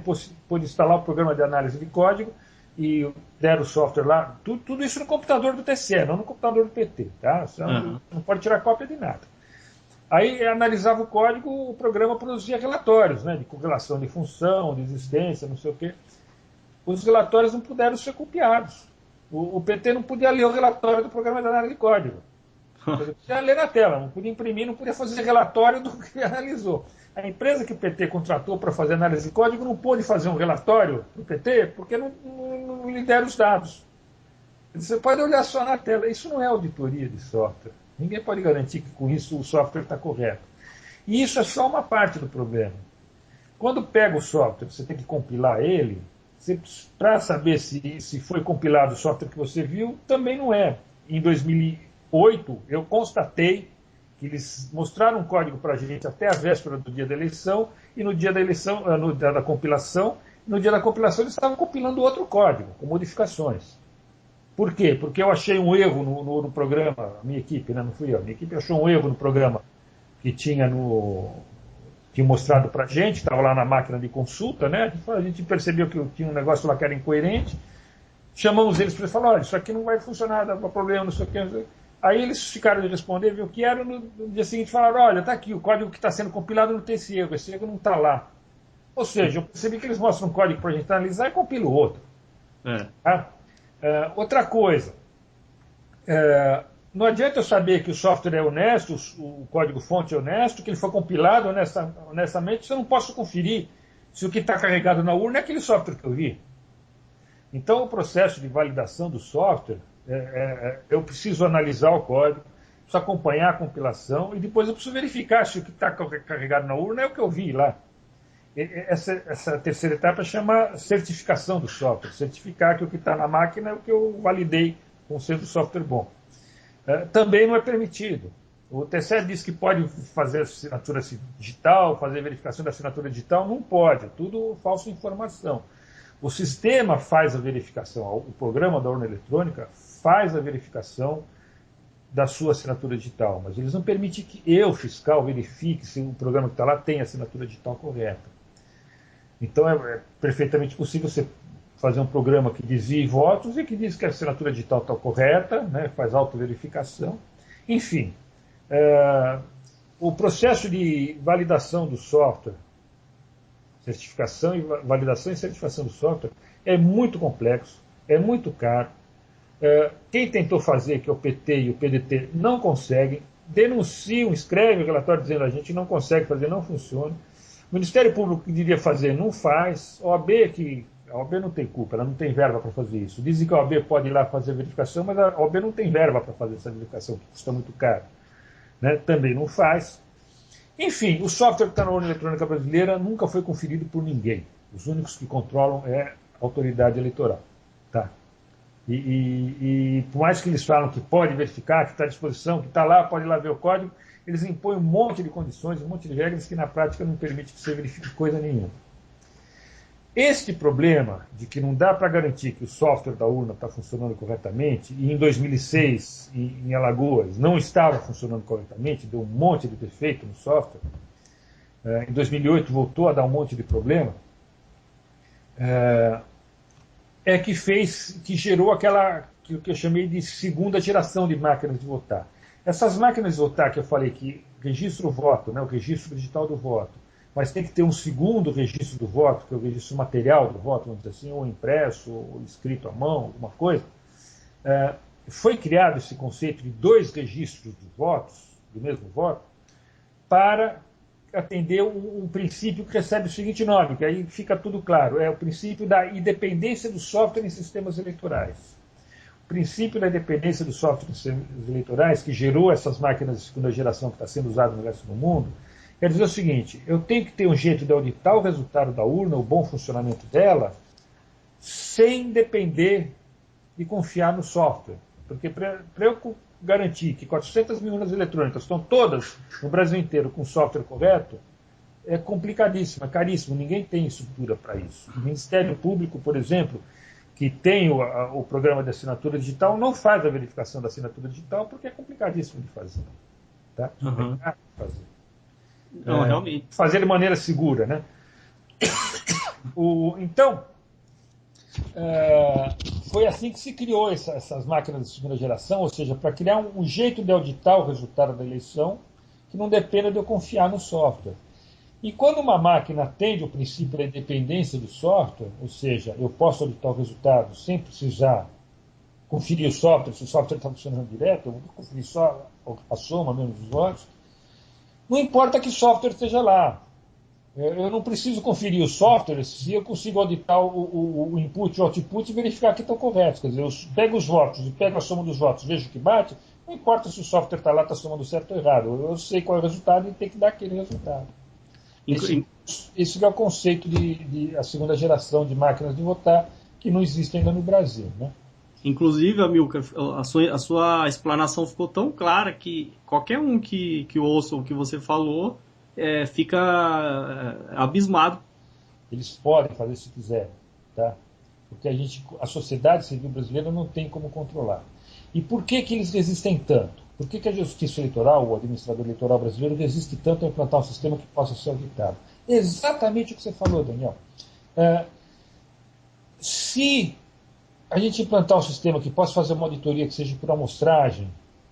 pôde instalar o programa de análise de código e deram o software lá. Tudo isso no computador do TSE, não no computador do PT. Tá? Você não pode tirar cópia de nada. Aí analisava o código, o programa produzia relatórios, né, de correlação de função, de existência, não sei o quê. Os relatórios não puderam ser copiados. O PT não podia ler o relatório do programa de análise de código. Ele podia ler na tela, não podia imprimir, não podia fazer relatório do que analisou. A empresa que o PT contratou para fazer análise de código não pôde fazer um relatório para o PT porque não lhe deram os dados. Você pode olhar só na tela. Isso não é auditoria de software. Ninguém pode garantir que com isso o software está correto. E isso é só uma parte do problema. Quando pega o software, você tem que compilar ele, para saber se foi compilado o software que você viu, também não é. Em 2008, eu constatei que eles mostraram um código para a gente até a véspera do dia da eleição, e no dia da eleição, no dia da compilação, eles estavam compilando outro código, com modificações. Por quê? Porque eu achei um erro no programa, a minha equipe, né, não fui eu, a minha equipe achou um erro no programa que tinha mostrado para a gente, estava lá na máquina de consulta, né? A gente percebeu que tinha um negócio lá que era incoerente, chamamos eles para falar, olha, isso aqui não vai funcionar, dá problema, não sei o que. Aí eles ficaram de responder, viu o que era, no dia seguinte falaram, olha, está aqui, o código que está sendo compilado não tem esse erro não está lá. Ou seja, eu percebi que eles mostram um código para a gente analisar e compilam outro. Tá? Outra coisa, não adianta eu saber que o software é honesto, o código-fonte é honesto, que ele foi compilado honestamente, se eu não posso conferir se o que está carregado na urna é aquele software que eu vi. Então, o processo de validação do software, eu preciso analisar o código, preciso acompanhar a compilação e depois eu preciso verificar se o que está carregado na urna é o que eu vi lá. Essa terceira etapa chama certificação do software, certificar que o que está na máquina é o que eu validei com sendo software bom. Também não é permitido. O TCE diz que pode fazer assinatura digital, fazer verificação da assinatura digital, não pode, é tudo falsa informação. O sistema faz a verificação, o programa da urna eletrônica faz a verificação da sua assinatura digital, mas eles não permitem que eu, fiscal, verifique se o programa que está lá tem a assinatura digital correta. Então é perfeitamente possível você fazer um programa que desvie votos e que diz que a assinatura digital está correta, né, faz autoverificação. Enfim, o processo de validação do software, validação e certificação do software é muito complexo, é muito caro. Quem tentou fazer, que é o PT e o PDT, não conseguem, denunciam, escrevem o relatório dizendo a gente não consegue fazer, não funciona. O Ministério Público que devia fazer não faz, a OAB não tem culpa, ela não tem verba para fazer isso. Dizem que a OAB pode ir lá fazer a verificação, mas a OAB não tem verba para fazer essa verificação, que custa muito caro. Né? Também não faz. Enfim, o software que está na urna eletrônica brasileira nunca foi conferido por ninguém. Os únicos que controlam é a autoridade eleitoral. Tá? E por mais que eles falam que pode verificar, que está à disposição, que está lá, pode ir lá ver o código, eles impõem um monte de condições, um monte de regras que na prática não permite que você verifique coisa nenhuma. Este problema de que não dá para garantir que o software da urna está funcionando corretamente, e em 2006, em Alagoas, não estava funcionando corretamente, deu um monte de defeito no software, em 2008 voltou a dar um monte de problema, que gerou aquela que eu chamei de segunda geração de máquinas de votar. Essas máquinas de votar que eu falei que registra o voto, né, o registro digital do voto, mas tem que ter um segundo registro do voto, que é o registro material do voto, vamos dizer assim, ou impresso, ou escrito à mão, alguma coisa. Foi criado esse conceito de 2 registros de votos, do mesmo voto, para atender um princípio que recebe o seguinte nome, que aí fica tudo claro, é o princípio da independência do software em sistemas eleitorais. O princípio da independência do software em sistemas eleitorais, que gerou essas máquinas de segunda geração que está sendo usada no resto do mundo, quer dizer o seguinte, eu tenho que ter um jeito de auditar o resultado da urna, o bom funcionamento dela, sem depender de confiar no software. Porque para eu garantir que 400 mil urnas eletrônicas estão todas no Brasil inteiro com o software correto, é complicadíssimo, é caríssimo, ninguém tem estrutura para isso. O Ministério Público, por exemplo, que tem o programa de assinatura digital, não faz a verificação da assinatura digital porque é complicadíssimo de fazer. Tá? Uhum. É fazer. Não, realmente. Fazer de maneira segura, né? Então, foi assim que se criou essas máquinas de segunda geração, ou seja, para criar um jeito de auditar o resultado da eleição que não dependa de eu confiar no software. E quando uma máquina atende o princípio da independência do software, ou seja, eu posso auditar o resultado sem precisar conferir o software, se o software está funcionando direto, eu vou conferir só a soma menos os votos. Não importa que software esteja lá. Eu não preciso conferir o software se eu consigo auditar o input e o output e verificar que estão corretos. Quer dizer, eu pego os votos e pego a soma dos votos, vejo que bate, não importa se o software está lá, está somando certo ou errado. Eu sei qual é o resultado e tem que dar aquele resultado. Esse é o conceito de a segunda geração de máquinas de votar, que não existe ainda no Brasil, né? Inclusive, Amilcar, a sua explanação ficou tão clara que qualquer um que ouça o que você falou fica abismado. Eles podem fazer se quiserem, tá? Porque a sociedade civil brasileira não tem como controlar. E por que eles resistem tanto? Por que a justiça eleitoral, o administrador eleitoral brasileiro, resiste tanto a implantar um sistema que possa ser auditado? Exatamente o que você falou, Daniel. Se a gente implantar um sistema que possa fazer uma auditoria que seja por amostragem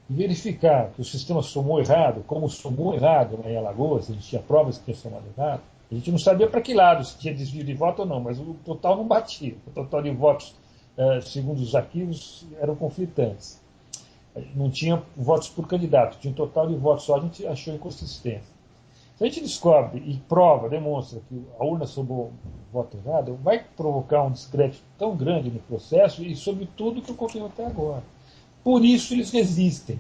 e verificar que o sistema somou errado, como somou errado em Alagoas, a gente tinha provas que tinha somado errado, a gente não sabia para que lado, se tinha desvio de voto ou não, mas o total não batia. O total de votos, segundo os arquivos, eram conflitantes. Não tinha votos por candidato, tinha um total de votos só, a gente achou inconsistência. Se a gente descobre e prova, demonstra que a urna somou voto errado, vai provocar um descrédito tão grande no processo e sobre tudo que ocorreu até agora. Por isso eles resistem.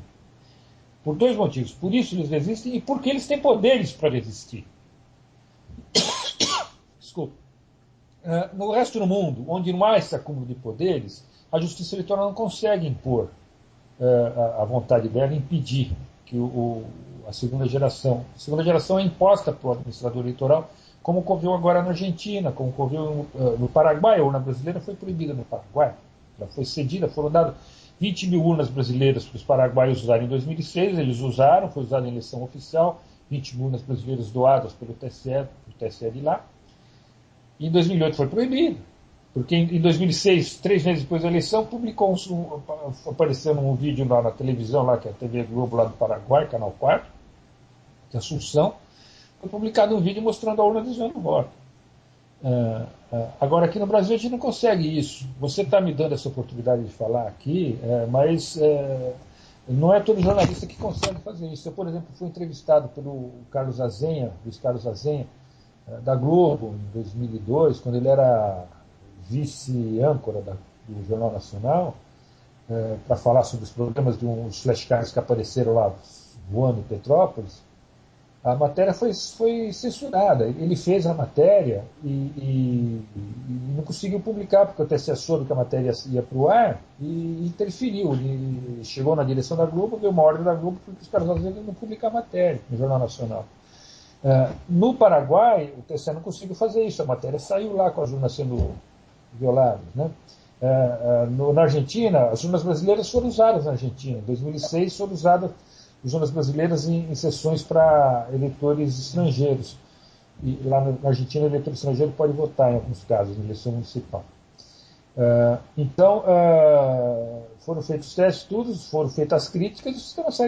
Por dois motivos. Por isso eles resistem e porque eles têm poderes para resistir. Desculpa. No resto do mundo, onde não há esse acúmulo de poderes, a justiça eleitoral não consegue impor a vontade dela, impedir que a segunda geração. A segunda geração é imposta pelo administrador eleitoral, como ocorreu agora na Argentina, como ocorreu no Paraguai. A urna brasileira foi proibida no Paraguai. Ela foi cedida, foram dadas 20 mil urnas brasileiras para os paraguaios usarem em 2006, eles usaram, foi usada em eleição oficial, 20 mil urnas brasileiras doadas pelo TSE de lá. E em 2008 foi proibido, porque em 2006, 3 meses depois da eleição, apareceu um vídeo lá na televisão, lá, que é a TV Globo lá do Paraguai, Canal 4, de Assunção, foi publicado um vídeo mostrando a urna desviando o voto. Agora, aqui no Brasil, a gente não consegue isso. Você está me dando essa oportunidade de falar aqui, mas não é todo jornalista que consegue fazer isso. Eu, por exemplo, fui entrevistado pelo Carlos Azenha, Luiz Carlos Azenha, da Globo, em 2002, quando ele era vice-âncora do Jornal Nacional, para falar sobre os problemas de uns flashcards que apareceram lá voando em Petrópolis. A matéria foi censurada. Ele fez a matéria e não conseguiu publicar, porque o TSE soube que a matéria ia para o ar e interferiu. Ele chegou na direção da Globo, deu uma ordem da Globo para os caras não publicar a matéria no Jornal Nacional. No Paraguai, o TSE não conseguiu fazer isso. A matéria saiu lá com as urnas sendo violadas, né? Na Argentina, as urnas brasileiras foram usadas na Argentina. Em 2006 foram usadas as urnas brasileiras em sessões para eleitores estrangeiros. E lá na Argentina, o eleitor estrangeiro pode votar em alguns casos, na eleição municipal. Então, foram feitos os testes, tudo, foram feitas as críticas e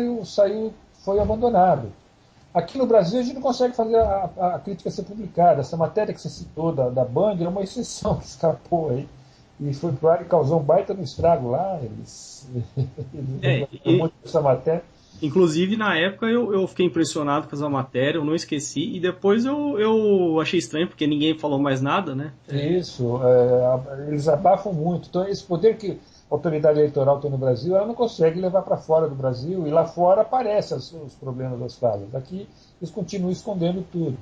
o sistema foi abandonado. Aqui no Brasil, a gente não consegue fazer a crítica ser publicada. Essa matéria que você citou da Band é uma exceção que escapou aí. E foi para o ar e causou um baita no estrago lá. Eles essa matéria. Inclusive, na época, eu fiquei impressionado com essa matéria, eu não esqueci, e depois eu achei estranho, porque ninguém falou mais nada, né? Isso, eles abafam muito. Então, esse poder que a autoridade eleitoral tem no Brasil, ela não consegue levar para fora do Brasil, e lá fora aparecem os problemas das falhas. Aqui, eles continuam escondendo tudo.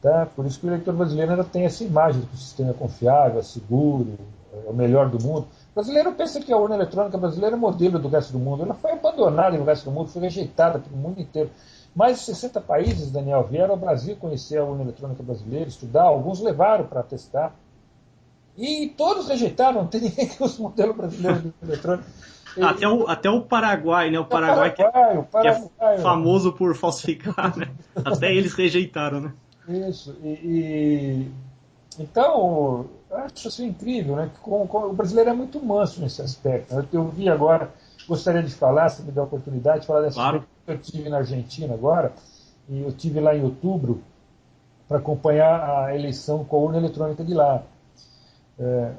Tá? Por isso que o eleitor brasileiro ainda tem essa imagem de que o sistema é confiável, é seguro, é o melhor do mundo. O brasileiro pensa que a urna eletrônica brasileira é modelo do resto do mundo. Ela foi abandonada no resto do mundo, foi rejeitada pelo mundo inteiro. Mais de 60 países, Daniel, vieram ao Brasil conhecer a urna eletrônica brasileira, estudar, alguns levaram para testar. E todos rejeitaram, não tem ninguém que use o modelo brasileiro de eletrônica. Até o Paraguai, né? O Paraguai, que é famoso por falsificar, né? Até eles rejeitaram, né? Isso. Então, eu acho isso incrível, né? O brasileiro é muito manso nesse aspecto. Eu vi agora, gostaria de falar, se me der a oportunidade, de falar dessa experiência que eu tive na Argentina agora, e eu tive lá em outubro para acompanhar a eleição com a urna eletrônica de lá.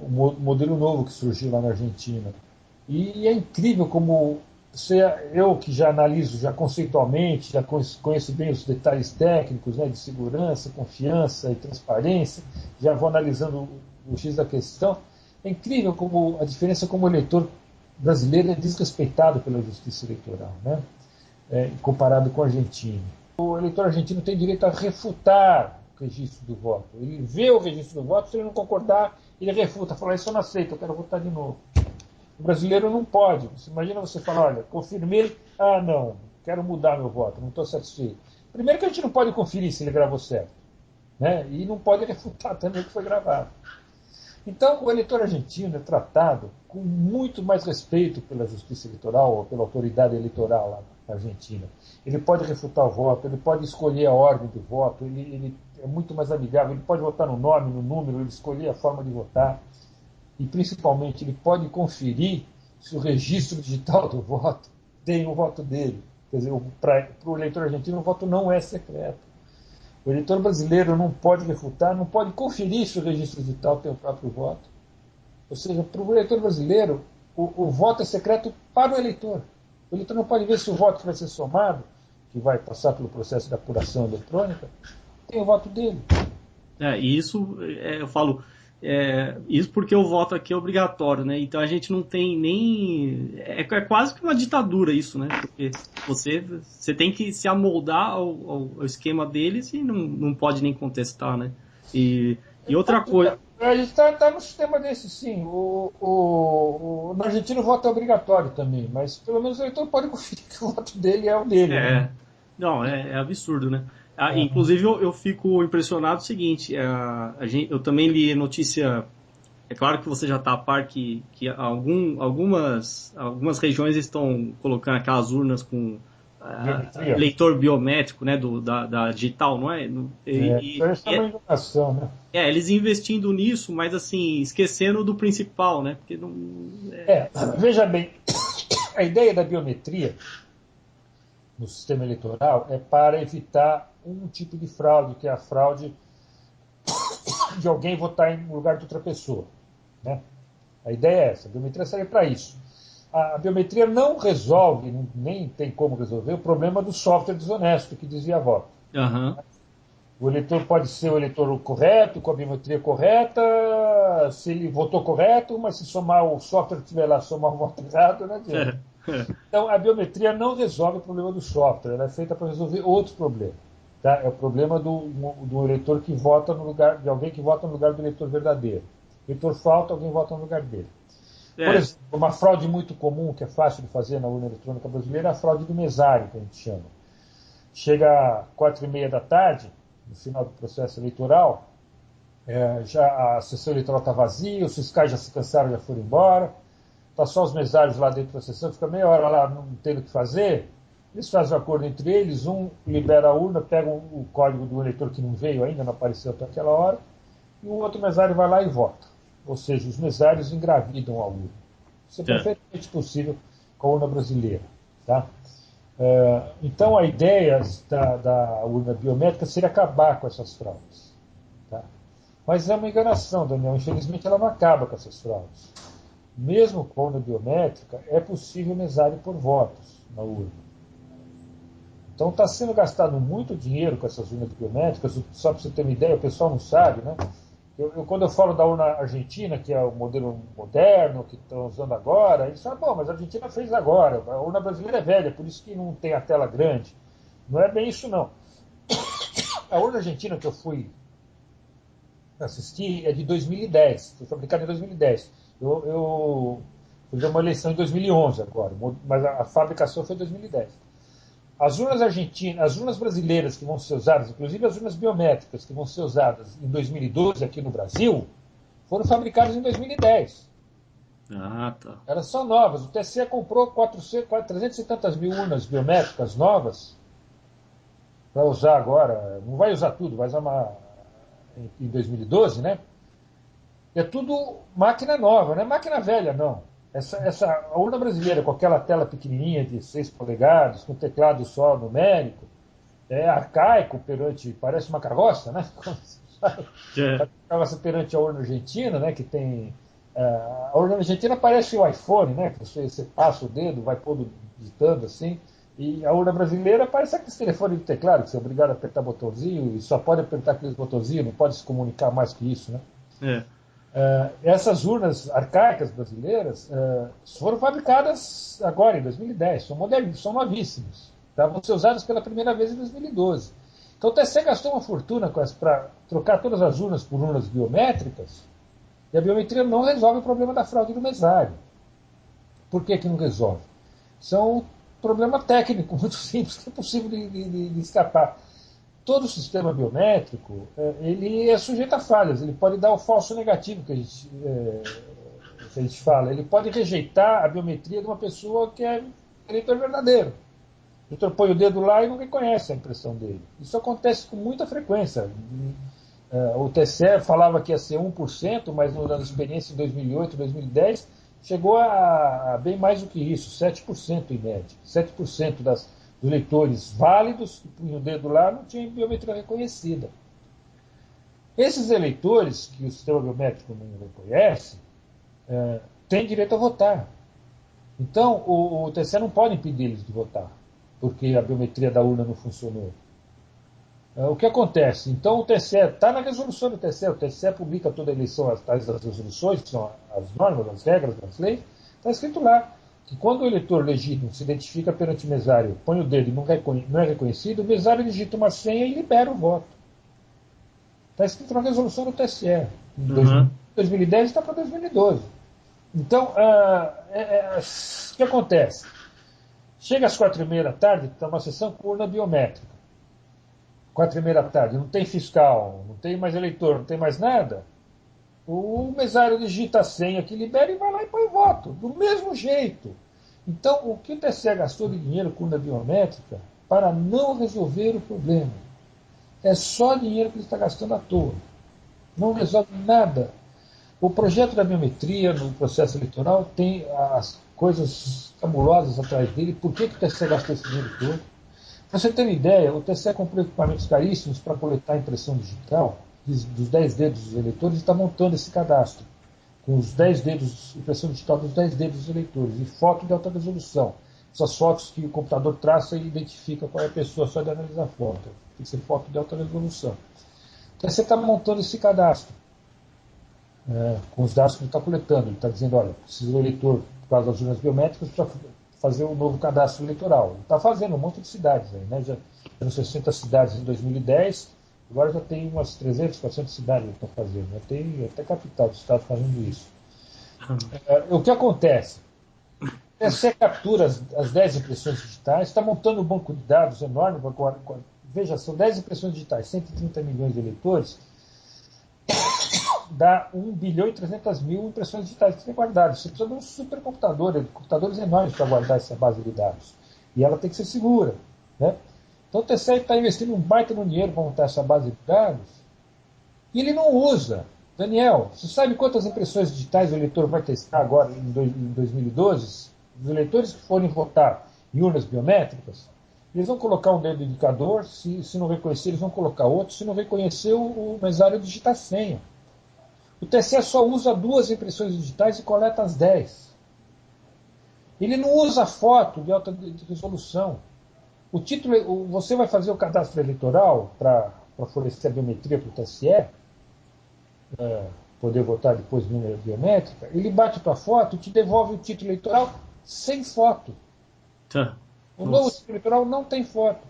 O modelo novo que surgiu lá na Argentina. E é incrível como eu que já analiso já conceitualmente, já conheço bem os detalhes técnicos, né, de segurança, confiança e transparência, já vou analisando o X da questão. É incrível como a diferença como o eleitor brasileiro é desrespeitado pela justiça eleitoral, né, comparado com o argentino. O eleitor argentino tem direito a refutar o registro do voto. Ele vê o registro do voto, se ele não concordar, ele refuta, fala, isso eu não aceito, eu quero votar de novo. O brasileiro não pode. Você imagina você falar, olha, confirmei, não, quero mudar meu voto, não estou satisfeito. Primeiro que a gente não pode conferir se ele gravou certo, né? E não pode refutar também o que foi gravado. Então, o eleitor argentino é tratado com muito mais respeito pela justiça eleitoral ou pela autoridade eleitoral lá na Argentina. Ele pode refutar o voto, ele pode escolher a ordem do voto, ele é muito mais amigável, ele pode votar no nome, no número, ele escolher a forma de votar. E, principalmente, ele pode conferir se o registro digital do voto tem o voto dele. Quer dizer, para o eleitor argentino, o voto não é secreto. O eleitor brasileiro não pode refutar, não pode conferir se o registro digital tem o próprio voto. Ou seja, para o eleitor brasileiro, o voto é secreto para o eleitor. O eleitor não pode ver se o voto que vai ser somado, que vai passar pelo processo de apuração eletrônica, tem o voto dele. E isso, eu falo, isso porque o voto aqui é obrigatório, né? Então a gente não tem nem... É quase que uma ditadura isso, né? Porque você tem que se amoldar ao esquema deles e não pode nem contestar, né? E outra coisa... A gente está num sistema desse, sim. Na Argentina o voto é obrigatório também, mas pelo menos o eleitor pode conferir que o voto dele é o dele. Né? Não, é absurdo, né? Inclusive eu fico impressionado com o seguinte, eu também li notícia, é claro que você já está a par que algumas regiões estão colocando aquelas urnas com leitor biométrico, né, da digital, não é? Isso é uma inovação, né? Eles investindo nisso, mas assim, esquecendo do principal, né? Porque não, veja bem, a ideia da biometria no sistema eleitoral é para evitar um tipo de fraude, que é a fraude de alguém votar em lugar de outra pessoa. Né? A ideia é essa, a biometria serve para isso. A biometria não resolve, nem tem como resolver, o problema do software desonesto que desvia voto. Uhum. O eleitor pode ser o eleitor correto, com a biometria correta, se ele votou correto, mas se somar o software que estiver lá, somar o voto errado, não adianta. Então, a biometria não resolve o problema do software, ela é feita para resolver outros problemas. Tá? É o problema do eleitor que vota no lugar, de alguém que vota no lugar do eleitor verdadeiro. O eleitor falta, alguém vota no lugar dele. Por exemplo, uma fraude muito comum, que é fácil de fazer na urna eletrônica brasileira, é a fraude do mesário, que a gente chama. Chega às 4h30 da tarde, no final do processo eleitoral, já a sessão eleitoral está vazia, os fiscais já se cansaram, já foram embora, está só os mesários lá dentro da sessão, fica meia hora lá não tendo o que fazer, eles fazem um acordo entre eles, um libera a urna, pega o código do eleitor que não veio ainda, não apareceu até aquela hora, e o outro mesário vai lá e vota. Ou seja, os mesários engravidam a urna. Isso é perfeitamente possível com a urna brasileira. Tá? Então, a ideia da urna biométrica seria acabar com essas fraudes. Tá? Mas é uma enganação, Daniel. Infelizmente, ela não acaba com essas fraudes. Mesmo com a urna biométrica, é possível mesário por votos na urna. Então, está sendo gastado muito dinheiro com essas urnas biométricas. Só para você ter uma ideia, o pessoal não sabe, né? Quando eu falo da urna argentina, que é o modelo moderno, que estão usando agora, eles falam, bom, mas a Argentina fez agora, a urna brasileira é velha, por isso que não tem a tela grande. Não é bem isso, não. A urna argentina que eu fui assistir é de 2010, foi fabricada em 2010. Eu fiz uma eleição em 2011 agora, mas a fabricação foi em 2010. As urnas argentinas, as urnas brasileiras que vão ser usadas, inclusive as urnas biométricas que vão ser usadas em 2012 aqui no Brasil, foram fabricadas em 2010. Tá. Elas são novas. O TSE comprou 300 e tantas mil urnas biométricas novas para usar agora. Não vai usar tudo, vai usar em 2012, né? É tudo máquina nova, não é máquina velha, não. A urna brasileira com aquela tela pequenininha de 6 polegadas, com teclado só numérico, é arcaico parece uma carroça, né? Uma carroça perante a urna argentina, né? Que tem A urna argentina parece o iPhone, né? Que você passa o dedo, vai pondo, digitando assim. E a urna brasileira parece aquele telefone de teclado, que você é obrigado a apertar botãozinho e só pode apertar aqueles botãozinhos, não pode se comunicar mais que isso, né? É. Essas urnas arcaicas brasileiras foram fabricadas agora, em 2010, são modernas, são novíssimas. Tá? Vão ser usadas pela primeira vez em 2012. Então o TSE gastou uma fortuna para trocar todas as urnas por urnas biométricas, e a biometria não resolve o problema da fraude do mesário. Por que, que não resolve? São um problema técnico muito simples, que é possível de escapar. Todo o sistema biométrico ele é sujeito a falhas. Ele pode dar o falso negativo que a gente fala. Ele pode rejeitar a biometria de uma pessoa que é eleitor verdadeiro. O eleitor põe o dedo lá e não reconhece a impressão dele. Isso acontece com muita frequência. O TSE falava que ia ser 1%, mas na experiência em 2008, 2010, chegou a bem mais do que isso, 7% em média. 7% dos eleitores válidos que punham o dedo lá não tinham biometria reconhecida. Esses eleitores que o sistema biométrico não reconhece têm direito a votar. Então, o TSE não pode impedir eles de votar, porque a biometria da urna não funcionou. O que acontece? Então o TSE está na resolução do TSE, o TSE publica toda a eleição as tais das resoluções, que são as normas, as regras das leis, está escrito lá que quando o eleitor legítimo se identifica perante o mesário, põe o dedo e não é reconhecido, o mesário digita uma senha e libera o voto. Está escrito na resolução do TSE. Em 2010 está para 2012. Então, o que acontece? Chega às 4h30 da tarde, está uma sessão com urna biométrica. 4h30 da tarde, não tem fiscal, não tem mais eleitor, não tem mais nada, o mesário digita a senha que libera e vai lá e põe o voto, do mesmo jeito. Então, o que o TSE gastou de dinheiro com urna biométrica para não resolver o problema? É só dinheiro que ele está gastando à toa. Não resolve nada. O projeto da biometria no processo eleitoral tem as coisas cabulosas atrás dele. Por que o TSE gastou esse dinheiro todo? Para você ter uma ideia, o TSE comprou equipamentos caríssimos para coletar a impressão digital dos 10 dedos dos eleitores e está montando esse cadastro, com os 10 dedos, impressão digital dos 10 dedos dos eleitores, e foto de alta resolução. Essas fotos que o computador traça e identifica qual é a pessoa só de analisar a foto. Tem que ser foto de alta resolução. O TSE está montando esse cadastro, com os dados que ele está coletando. Ele está dizendo, olha, precisa do eleitor, por causa das urnas biométricas, para fazer um novo cadastro eleitoral. Ele está fazendo um monte de cidades aí, né? Já eram 60 cidades em 2010, agora já tem umas 300, 400 cidades que estão fazendo. Já tem até capital do estado fazendo isso. O que acontece? Você captura as 10 impressões digitais, está montando um banco de dados enorme. Veja, são 10 impressões digitais, 130 milhões de eleitores, dá 1 bilhão e 300 mil impressões digitais que tem guardadas. Você precisa de um supercomputador, computadores enormes para guardar essa base de dados. E ela tem que ser segura. Né? Então o TSE está investindo um baita no dinheiro para montar essa base de dados e ele não usa. Daniel, você sabe quantas impressões digitais o eleitor vai testar agora em 2012? Os eleitores que forem votar em urnas biométricas, eles vão colocar um dedo indicador, se não reconhecer, eles vão colocar outro, se não reconhecer, o mesário digita a senha. O TSE só usa 2 impressões digitais e coleta as 10. Ele não usa foto de alta resolução. O título, você vai fazer o cadastro eleitoral para fornecer a biometria para o TSE, poder votar depois de número biométrica, ele bate tua foto e te devolve o título eleitoral sem foto. O novo título eleitoral não tem foto.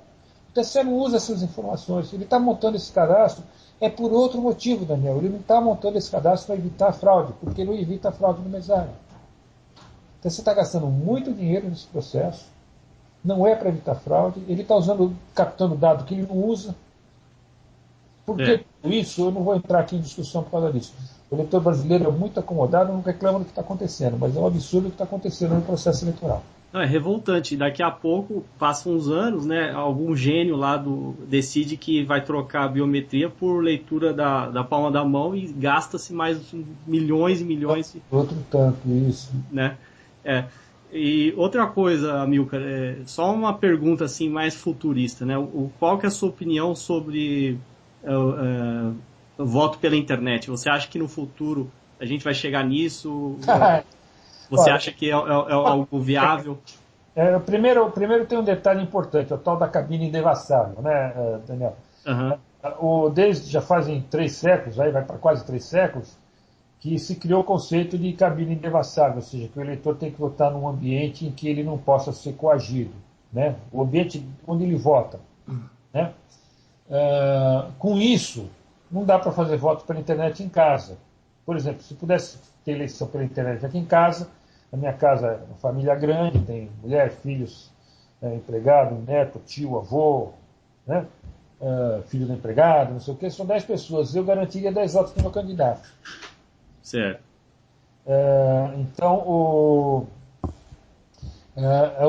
O TSE não usa essas informações. Ele está montando esse cadastro por outro motivo, Daniel. Ele não está montando esse cadastro para evitar a fraude, porque ele não evita a fraude no mesário. O TSE está gastando muito dinheiro nesse processo. Não é para evitar fraude. Ele está captando dado que ele não usa. Por que isso? Eu não vou entrar aqui em discussão por causa disso. O eleitor brasileiro é muito acomodado, não reclama do que está acontecendo, mas é um absurdo o que está acontecendo no processo eleitoral. Não, é revoltante. Daqui a pouco, passam uns anos, né, algum gênio lá decide que vai trocar a biometria por leitura da palma da mão e gasta-se mais milhões e milhões. Outro tanto, isso. Né? E outra coisa, Amilcar, só uma pergunta assim, mais futurista. Né? Qual que é a sua opinião sobre o voto pela internet? Você acha que no futuro a gente vai chegar nisso? Você acha que é algo viável? Primeiro tem um detalhe importante, o tal da cabine indevassável, né, Daniel? Uhum. Desde já fazem 3 séculos, aí vai para quase 3 séculos, que se criou o conceito de cabine indevassável, ou seja, que o eleitor tem que votar num ambiente em que ele não possa ser coagido, né? O ambiente onde ele vota, né? Com isso, não dá para fazer voto pela internet em casa. Por exemplo, se pudesse ter eleição pela internet aqui em casa, a minha casa é uma família grande, tem mulher, filhos, empregado, neto, tio, avô, né? Filho do empregado, não sei o quê, são 10 pessoas. Eu garantiria 10 votos para o meu candidato. Certo. Então, o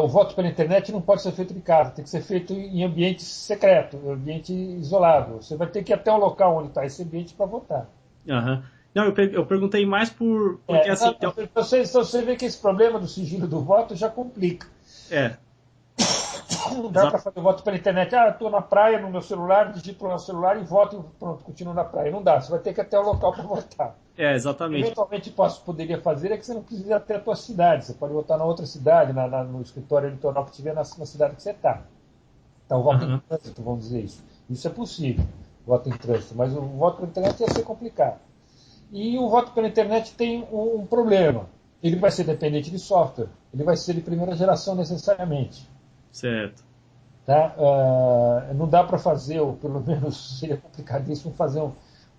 voto pela internet não pode ser feito de casa, tem que ser feito em ambiente secreto, ambiente isolado. Você vai ter que ir até o local onde está esse ambiente para votar. Uhum. Não, eu perguntei mais porque assim. Você vê que esse problema do sigilo do voto já complica. É. Não dá para fazer voto pela internet. Estou na praia no meu celular, digito no meu celular e voto e pronto, continuo na praia. Não dá, você vai ter que ir até o local para votar. Exatamente. Eventualmente poderia fazer que você não precisa ir até a tua cidade. Você pode votar na outra cidade, no escritório eleitoral que tiver na cidade que você está. Então, o voto em trânsito, vamos dizer isso. Isso é possível, voto em trânsito. Mas o voto pela internet ia ser complicado. E o voto pela internet tem um problema. Ele vai ser dependente de software. Ele vai ser de primeira geração necessariamente. Certo. Tá? Não dá para fazer, ou pelo menos seria complicadíssimo, fazer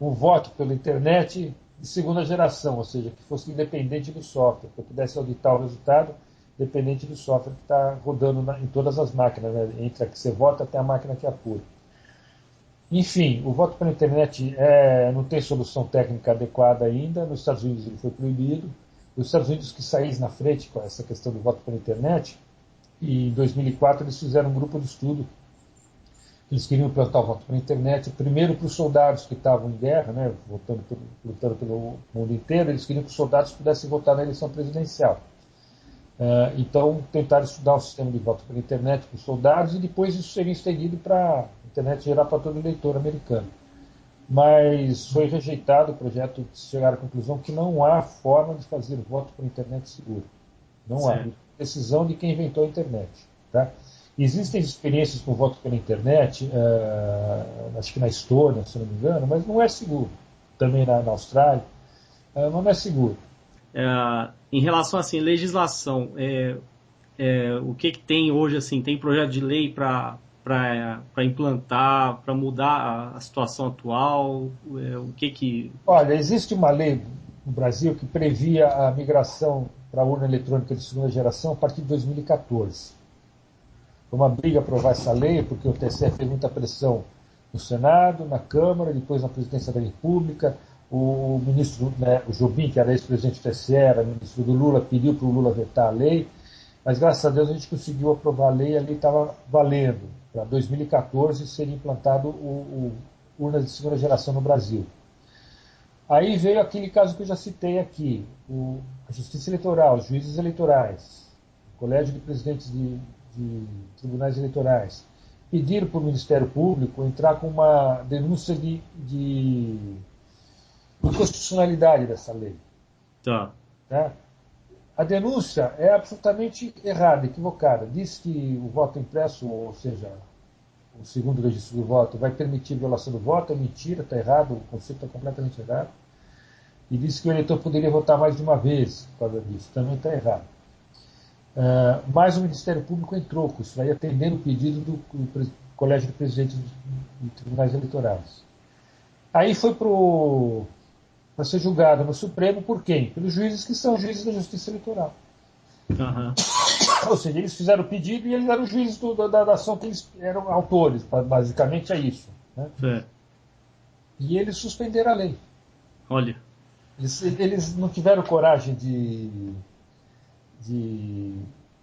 um voto pela internet de segunda geração, ou seja, que fosse independente do software, que eu pudesse auditar o resultado dependente do software que está rodando em todas as máquinas, né? Entre a que você vota até a máquina que apura. Enfim, o voto pela internet não tem solução técnica adequada ainda. Nos Estados Unidos ele foi proibido. Os Estados Unidos que saíram na frente com essa questão do voto pela internet, e em 2004 eles fizeram um grupo de estudo. Eles queriam implantar o voto pela internet, primeiro para os soldados que estavam em guerra, né, lutando pelo mundo inteiro, eles queriam que os soldados pudessem votar na eleição presidencial. Então, tentaram estudar o sistema de voto pela internet para os soldados e depois isso seria estendido para a internet geral para todo eleitor americano. Mas foi rejeitado o projeto, chegaram à conclusão que não há forma de fazer voto por internet seguro. Não há. Decisão de quem inventou a internet. Tá? Existem experiências com voto pela internet, acho que na Estônia, se não me engano, mas não é seguro. Também na Austrália, mas não é seguro. Em relação assim, legislação, o que tem hoje? Assim, tem projeto de lei para implantar, para mudar a situação atual? O que. Olha, existe uma lei no Brasil que previa a migração para a urna eletrônica de segunda geração a partir de 2014. Foi uma briga aprovar essa lei, porque o TSE fez muita pressão no Senado, na Câmara, depois na Presidência da República. O ministro, né, o Jobim, que era ex-presidente do TSE, era ministro do Lula, pediu para o Lula vetar a lei, mas graças a Deus a gente conseguiu aprovar a lei e a lei estava valendo. Para 2014 seria implantado urnas de segunda geração no Brasil. Aí veio aquele caso que eu já citei aqui, a Justiça Eleitoral, os juízes eleitorais, o Colégio de Presidentes de Tribunais Eleitorais, pediram para o Ministério Público entrar com uma denúncia de inconstitucionalidade dessa lei. Tá. Tá? A denúncia é absolutamente errada, equivocada. Diz que o voto impresso, ou seja, o segundo registro do voto, vai permitir violação do voto. É mentira, está errado, o conceito está completamente errado. E diz que o eleitor poderia votar mais de uma vez por causa disso. Também está errado. Mas o Ministério Público entrou com isso, aí atendendo o pedido do Colégio de Presidentes de Tribunais Eleitorais. Aí foi para ser julgado no Supremo por quem? Pelos juízes que são juízes da Justiça Eleitoral. Uhum. Ou seja, eles fizeram o pedido e eles eram juízes da ação que eles eram autores, basicamente é isso. Né? E eles suspenderam a lei. Olha. Eles não tiveram coragem de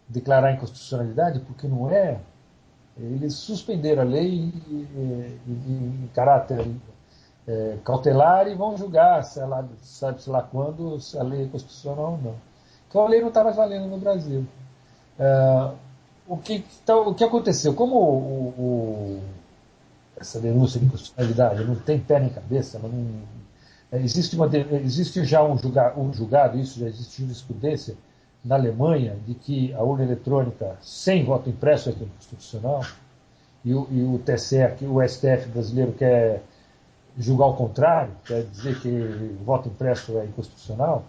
declarar inconstitucionalidade, porque não é. Eles suspenderam a lei em caráter cautelar e vão julgar, sabe-se lá quando, se a lei é constitucional ou não. Então a lei não está mais valendo no Brasil. O que aconteceu? Como essa denúncia de inconstitucionalidade não tem pé nem cabeça, existe já um julgado, isso já existe jurisprudência na Alemanha, de que a urna eletrônica sem voto impresso é inconstitucional, e o TSE, o STF brasileiro quer julgar o contrário, quer dizer que o voto impresso é inconstitucional,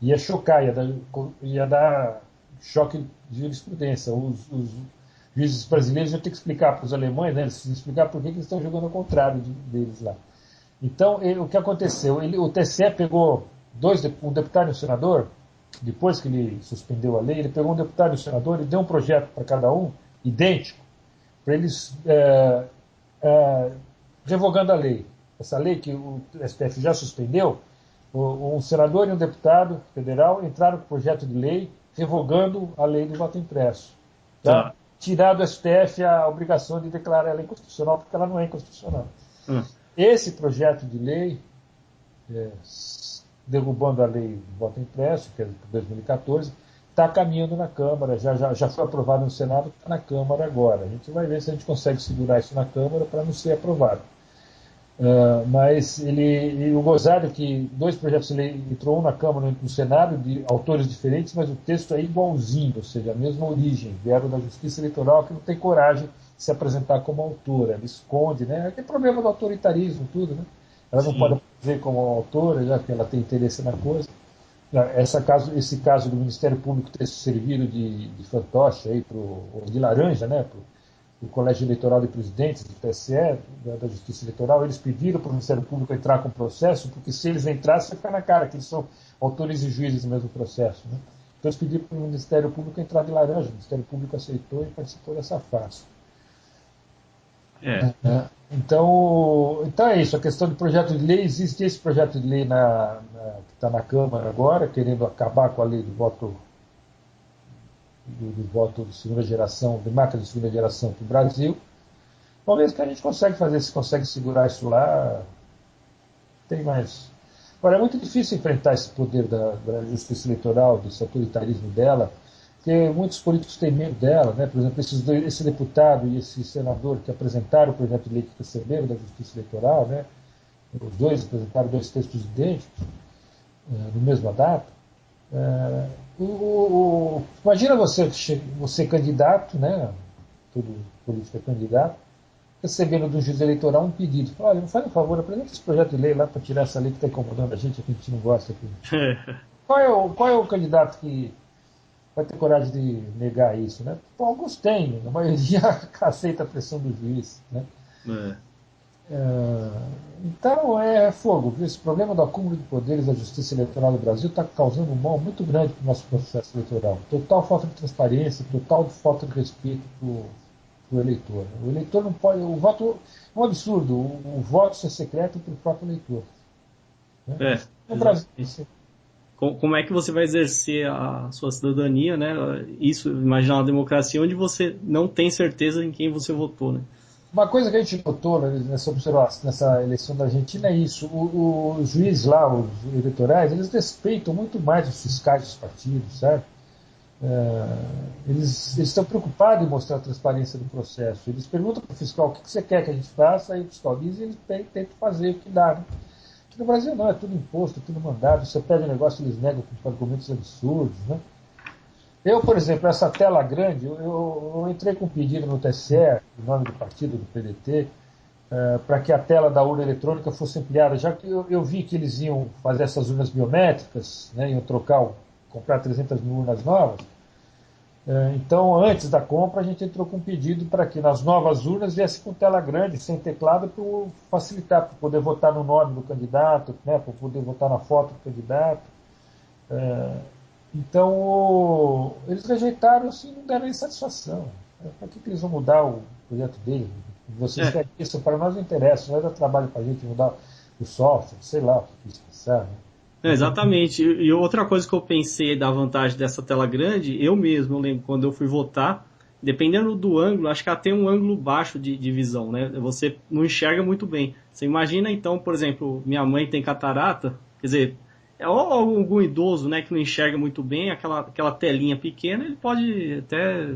ia chocar, ia dar choque de jurisprudência. Os juízes brasileiros iam ter que explicar para os alemães, né, eles explicar por que eles estão jogando ao contrário deles lá. Então, o que aconteceu? O TSE pegou um deputado e um senador, depois que ele suspendeu a lei, ele pegou um deputado e um senador e deu um projeto para cada um, idêntico, para eles revogando a lei. Essa lei que o STF já suspendeu, um senador e um deputado federal entraram com o projeto de lei revogando a lei do voto impresso. Tá? Tirar do STF a obrigação de declarar ela inconstitucional, porque ela não é inconstitucional. Esse projeto de lei, derrubando a lei do voto impresso, que é de 2014, está caminhando na Câmara, já foi aprovado no Senado, está na Câmara agora. A gente vai ver se a gente consegue segurar isso na Câmara para não ser aprovado. Mas o gozado é que 2 projetos de lei entrou um na Câmara e um no Senado, de autores diferentes, mas o texto é igualzinho, ou seja, a mesma origem, vieram da Justiça Eleitoral, que não tem coragem de se apresentar como autora, ela esconde, né? Tem problema do autoritarismo, tudo, né? Ela não pode dizer como autora, já que ela tem interesse na coisa. Esse caso do Ministério Público ter servido de fantoche aí de laranja, né? O Colégio Eleitoral de Presidentes, do TSE, da Justiça Eleitoral, eles pediram para o Ministério Público entrar com o processo, porque se eles entrassem, fica na cara que eles são autores e juízes do mesmo processo. Né? Então eles pediram para o Ministério Público entrar de laranja, o Ministério Público aceitou e participou dessa farsa. Então é isso, a questão do projeto de lei, existe esse projeto de lei que está na Câmara agora, querendo acabar com a lei do voto de segunda geração, de máquina de segunda geração para o Brasil. Vamos ver se a gente consegue fazer, se consegue segurar isso lá. Tem mais. Agora, é muito difícil enfrentar esse poder da justiça eleitoral, desse autoritarismo dela, porque muitos políticos têm medo dela, né? Por exemplo, esse deputado e esse senador que apresentaram o projeto de lei que receberam da justiça eleitoral, né? Os dois apresentaram 2 textos idênticos, no mesma data. Imagina você candidato, né? Todo político é candidato, recebendo do juiz eleitoral um pedido. Olha, faz um favor, apresenta esse projeto de lei lá para tirar essa lei que está incomodando a gente não gosta aqui. Qual é o candidato que vai ter coragem de negar isso, né? Bom, alguns têm, a maioria aceita a pressão do juiz, né? Então é fogo, viu? Esse problema do acúmulo de poderes da justiça eleitoral do Brasil está causando um mal muito grande para o nosso processo eleitoral. Total falta de transparência, total falta de respeito para o eleitor. O eleitor não pode. O voto é um absurdo, o voto ser secreto para o próprio eleitor. Né? No Brasil. Como é que você vai exercer a sua cidadania, né? Isso, imaginar uma democracia onde você não tem certeza em quem você votou, né? Uma coisa que a gente notou nessa eleição da Argentina é isso. Os juízes lá, os eleitorais, eles respeitam muito mais os fiscais dos partidos, certo? Eles estão preocupados em mostrar a transparência do processo. Eles perguntam para o fiscal o que você quer que a gente faça, aí o fiscal diz e eles tentam fazer o que dá. Né? Aqui no Brasil não, é tudo imposto, é tudo mandado. Você pede um negócio e eles negam com argumentos absurdos, né? Eu, por exemplo, essa tela grande, eu entrei com um pedido no TSE, em nome do partido, do PDT, para que a tela da urna eletrônica fosse ampliada, já que eu vi que eles iam fazer essas urnas biométricas, né, iam comprar 300 mil urnas novas. Então, antes da compra, a gente entrou com um pedido para que nas novas urnas viesse com tela grande, sem teclado, para facilitar, para poder votar no nome do candidato, né, para poder votar na foto do candidato. Então, eles rejeitaram assim, não deram nem satisfação. Para que eles vão mudar o projeto deles? Vocês querem isso? Para nós não interessa, não vai dar trabalho para a gente mudar o software, sei lá o que eles pensaram. Exatamente. E outra coisa que eu pensei da vantagem dessa tela grande, eu lembro quando eu fui votar, dependendo do ângulo, acho que ela tem um ângulo baixo de visão, né? Você não enxerga muito bem. Você imagina então, por exemplo, minha mãe tem catarata, quer dizer, ou algum idoso, né, que não enxerga muito bem, aquela telinha pequena, ele pode até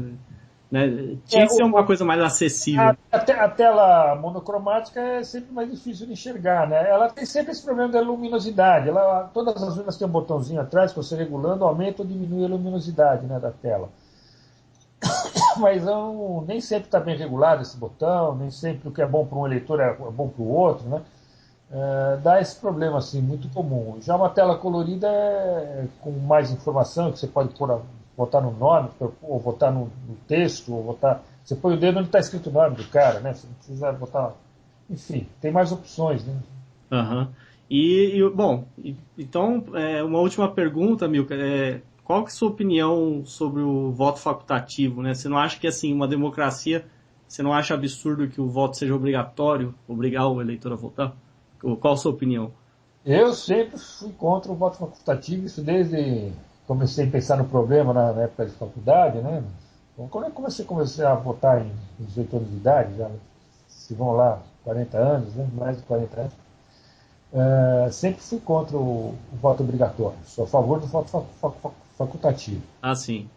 né? Tinha que ser uma coisa mais acessível. A tela monocromática é sempre mais difícil de enxergar, né? Ela tem sempre esse problema da luminosidade. Todas as urnas têm um botãozinho atrás que você regulando aumenta ou diminui a luminosidade, né, da tela. Mas nem sempre está bem regulado esse botão, nem sempre o que é bom para um eleitor é bom para o outro, né? Dá esse problema assim, muito comum. Já uma tela colorida com mais informação, que você pode botar no nome, ou botar no texto, ou botar. Você põe o dedo onde está escrito o nome do cara, né? Você não precisa botar. Enfim, tem mais opções, né? Aham. Bom, então, uma última pergunta, Milka. Qual que é a sua opinião sobre o voto facultativo, né? Você não acha que, assim, uma democracia, você não acha absurdo que o voto seja obrigatório, obrigar o eleitor a votar? Qual a sua opinião? Eu sempre fui contra o voto facultativo, isso desde comecei a pensar no problema na época de faculdade, né? Então, quando eu comecei a votar em 18 anos de idade, já se vão lá 40 anos, né? Mais de 40 anos, sempre fui contra o voto obrigatório. Sou a favor do voto facultativo. Ah, sim.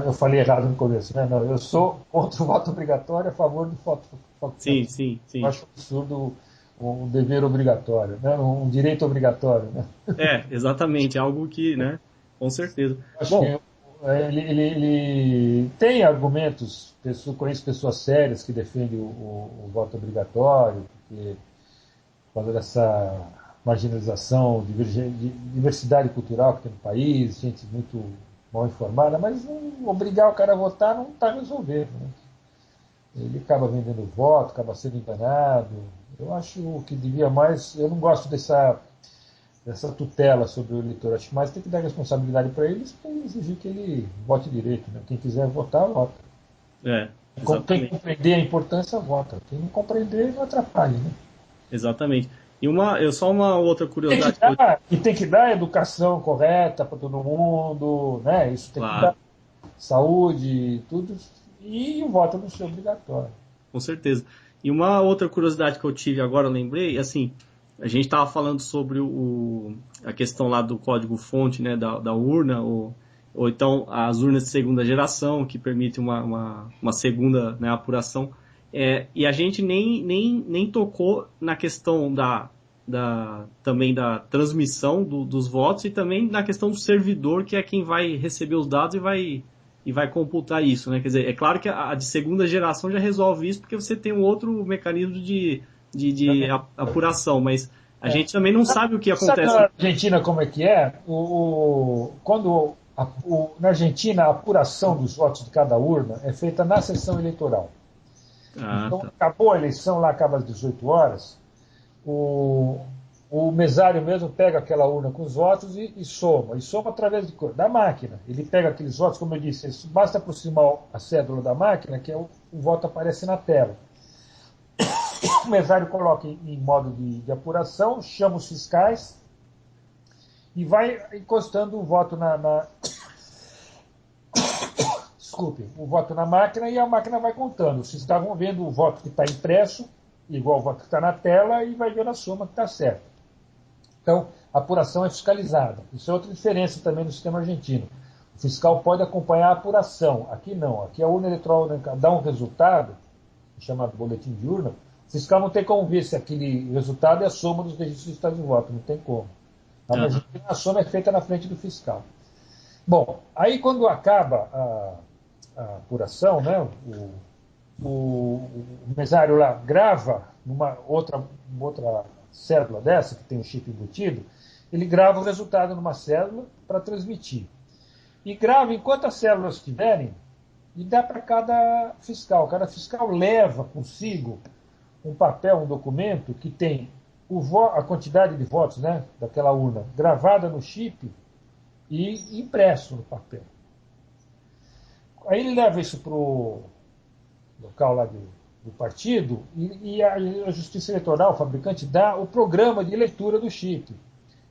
Eu falei errado no começo, né? Não, eu sou contra o voto obrigatório, a favor do voto Sim, facultativo. sim, Eu sim. acho absurdo um dever obrigatório, né? Um direito obrigatório, né? Exatamente, algo que, né? Com certeza. Acho que Bom, ele tem argumentos, conheço pessoas sérias que defendem o voto obrigatório, porque por causa dessa marginalização, diversidade cultural que tem no país, gente muito mal informada, mas obrigar o cara a votar não está resolvendo, né? Ele acaba vendendo voto, acaba sendo enganado. Eu acho que devia mais. Eu não gosto dessa tutela sobre o eleitor. Acho que mais tem que dar responsabilidade para eles e exigir que ele vote direito, né? Quem quiser votar, vota. Quem exatamente. compreender a importância, vota. Quem não compreender, não atrapalha, né? Exatamente. Só uma outra Tem que curiosidade que eu. dar, e tem que dar educação correta para todo mundo, né? Isso tem que dar Claro, saúde, tudo. E o voto não ser obrigatório. com certeza. E uma outra curiosidade que eu tive agora, eu lembrei, assim, a gente estava falando sobre a questão lá do código-fonte, né, da urna, ou então as urnas de segunda geração, que permitem uma segunda, né, apuração. E a gente nem tocou na questão também da transmissão dos votos e também na questão do servidor, que é quem vai receber os dados e vai computar isso, né? Quer dizer, é claro que a de segunda geração já resolve isso porque você tem um outro mecanismo de apuração, mas a gente também não sabe o que Sabe acontece. na Argentina como é que é? Na Argentina, a apuração dos votos de cada urna é feita na sessão eleitoral. Ah, Então, tá. acabou a eleição, lá acaba às 18 horas, o, o mesário mesmo pega aquela urna com os votos e soma através da máquina. Ele pega aqueles votos, como eu disse, basta aproximar a cédula da máquina, que o voto aparece na tela. O mesário coloca em modo de apuração, chama os fiscais e vai encostando o voto desculpe, o voto na máquina e a máquina vai contando. Vocês estavam vendo o voto que está impresso, igual o voto que está na tela, e vai ver a soma que está certa. Então, a apuração é fiscalizada. Isso é outra diferença também no sistema argentino. O fiscal pode acompanhar a apuração. Aqui não. Aqui a urna eletrônica dá um resultado, chamado boletim de urna. O fiscal não tem como ver se aquele resultado é a soma dos registros de estado de voto. Não tem como. Na Argentina, a soma é feita na frente do fiscal. Bom, aí quando acaba a apuração, né, o mesário lá grava numa outra cédula dessa, que tem um chip embutido, ele grava o resultado numa cédula para transmitir. E grava enquanto as células tiverem e dá para cada fiscal. Cada fiscal leva consigo um papel, um documento que tem a quantidade de votos, né, daquela urna gravada no chip e impresso no papel. Aí ele leva isso para o local lá do partido e a Justiça Eleitoral, o fabricante, dá o programa de leitura do chip.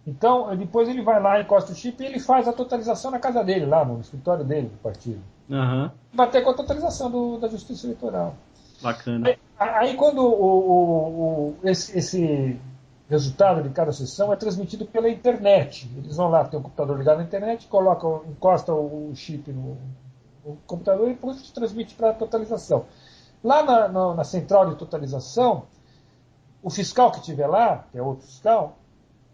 Então, depois ele vai lá, encosta o chip e ele faz a totalização na casa dele, lá no escritório dele, do partido. Uhum. Bater com a totalização da Justiça Eleitoral. Bacana. Aí quando esse resultado de cada sessão é transmitido pela internet. Eles vão lá, tem um computador ligado na internet, encosta o chip o computador e depois transmite para a totalização. Lá na central de totalização, o fiscal que estiver lá, que é outro fiscal,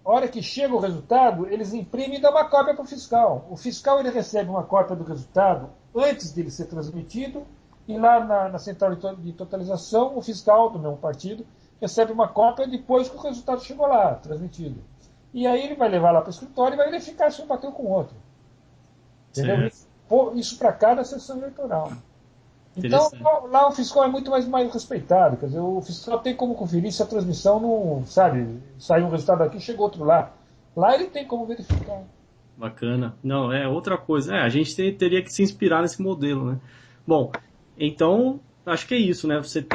a hora que chega o resultado, eles imprimem e dão uma cópia para o fiscal. O fiscal ele recebe uma cópia do resultado antes dele ser transmitido, e lá na central de totalização, o fiscal do mesmo partido recebe uma cópia depois que o resultado chegou lá, transmitido. E aí ele vai levar lá para o escritório e vai verificar se um bateu com o outro. Entendeu? Isso para cada sessão eleitoral. Então, lá o fiscal é muito mais respeitado. Quer dizer, o fiscal tem como conferir se a transmissão não, sabe, saiu um resultado aqui, chegou outro lá. Lá ele tem como verificar. Bacana. Não, é outra coisa. A gente teria que se inspirar nesse modelo, né? Bom, então, acho que é isso, né? Você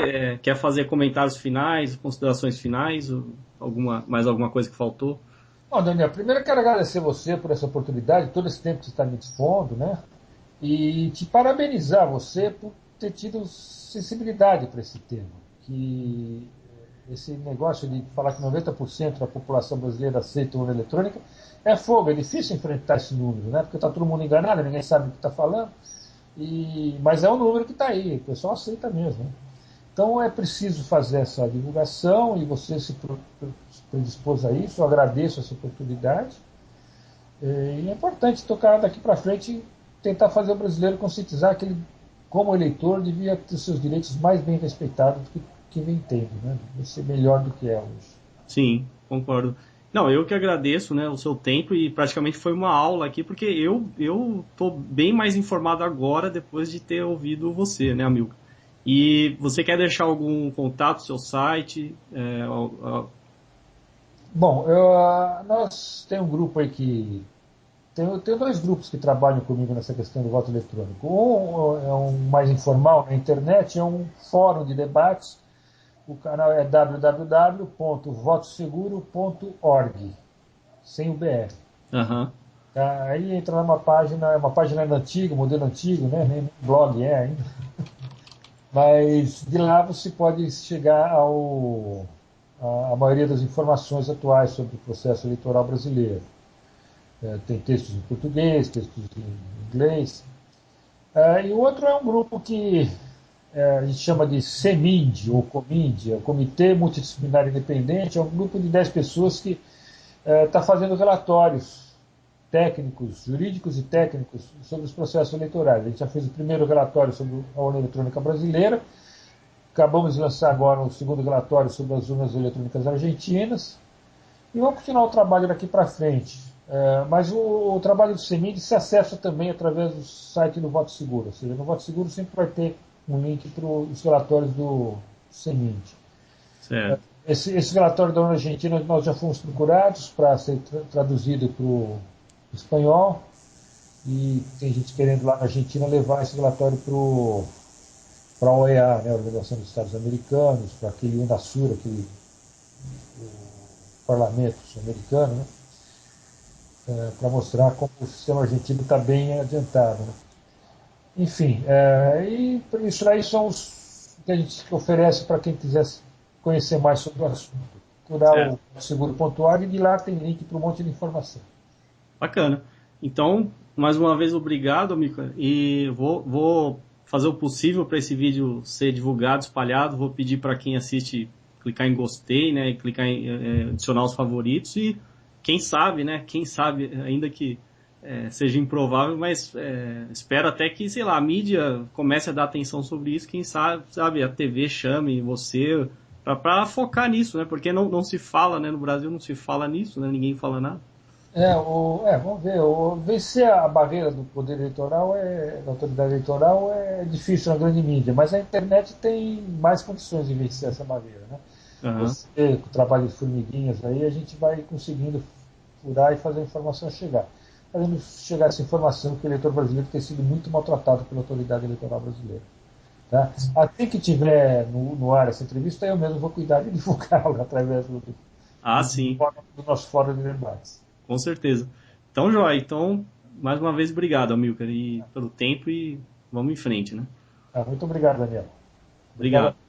quer fazer comentários finais, considerações finais, mais alguma coisa que faltou? Bom, Daniel, primeiro eu quero agradecer você por essa oportunidade, todo esse tempo que você está me dispondo, né? E te parabenizar você por ter tido sensibilidade para esse tema. Que esse negócio de falar que 90% da população brasileira aceita a urna eletrônica é fogo, é difícil enfrentar esse número, né? Porque está todo mundo enganado, ninguém sabe o que está falando. Mas é um número que está aí, o pessoal aceita mesmo. Né? Então é preciso fazer essa divulgação e você se predispôs a isso, eu agradeço essa oportunidade. E é importante tocar daqui para frente e tentar fazer o brasileiro conscientizar que ele, como eleitor, devia ter seus direitos mais bem respeitados do que vem tendo, né? Deve ser melhor do que é hoje. Sim, concordo. Não, eu que agradeço, né, o seu tempo e praticamente foi uma aula aqui, porque eu tô bem mais informado agora depois de ter ouvido você, né, Amilcar? E você quer deixar algum contato, seu site? Bom, nós tem um grupo aí que tenho dois grupos que trabalham comigo nessa questão do voto eletrônico. Um é um mais informal na internet, é um fórum de debates. O canal é www.votoseguro.org, sem o BR. Uhum. Aí entra numa página, é uma página antiga, modelo antigo, né? Nem blog é ainda. Mas de lá você pode chegar a maioria das informações atuais sobre o processo eleitoral brasileiro. Tem textos em português, textos em inglês. E o outro é um grupo que a gente chama de CEMIND, ou COMIND, é o Comitê Multidisciplinar Independente, é um grupo de 10 pessoas que está fazendo relatórios técnicos, jurídicos e técnicos sobre os processos eleitorais. A gente já fez o primeiro relatório sobre a urna eletrônica brasileira, acabamos de lançar agora o segundo relatório sobre as urnas eletrônicas argentinas, e vamos continuar o trabalho daqui para frente. Mas o trabalho do CEMID se acessa também através do site do Voto Seguro, ou seja, no Voto Seguro sempre vai ter um link para os relatórios do CEMID. Certo. Esse relatório da urna argentina nós já fomos procurados para ser traduzido para o espanhol, e tem gente querendo lá na Argentina levar esse relatório para a OEA, né, a Organização dos Estados Americanos, para aquele UNASUR, aquele parlamento americano, né, para mostrar como o sistema argentino está bem adiantado. Né. Enfim, e isso aí são os que a gente oferece para quem quiser conhecer mais sobre o assunto. Procurar o seguro.org e de lá tem link para um monte de informação. Bacana. Então, mais uma vez, obrigado, Amilcar. E vou fazer o possível para esse vídeo ser divulgado, espalhado. Vou pedir para quem assiste clicar em gostei, né? E clicar em adicionar os favoritos. E quem sabe, né? Quem sabe, ainda que seja improvável, mas espero até que, sei lá, a mídia comece a dar atenção sobre isso. Quem sabe a TV chame você para focar nisso, né? Porque não se fala, né? No Brasil não se fala nisso, né? Ninguém fala nada. Vamos ver. Vencer a barreira do poder eleitoral, da autoridade eleitoral, é difícil na grande mídia, mas a internet tem mais condições de vencer essa barreira. Né? Uhum. Você, com o trabalho de formiguinhas, aí a gente vai conseguindo furar e fazer a informação chegar. Fazendo chegar essa informação que o eleitor brasileiro tem sido muito maltratado pela autoridade eleitoral brasileira. Tá? Assim que tiver no ar essa entrevista, eu mesmo vou cuidar de divulgá-la através Sim. do nosso fórum de debates. Com certeza. Então, joia. Então, mais uma vez, obrigado, Amilcar, pelo tempo e vamos em frente, né? Muito obrigado, Daniel. Obrigado.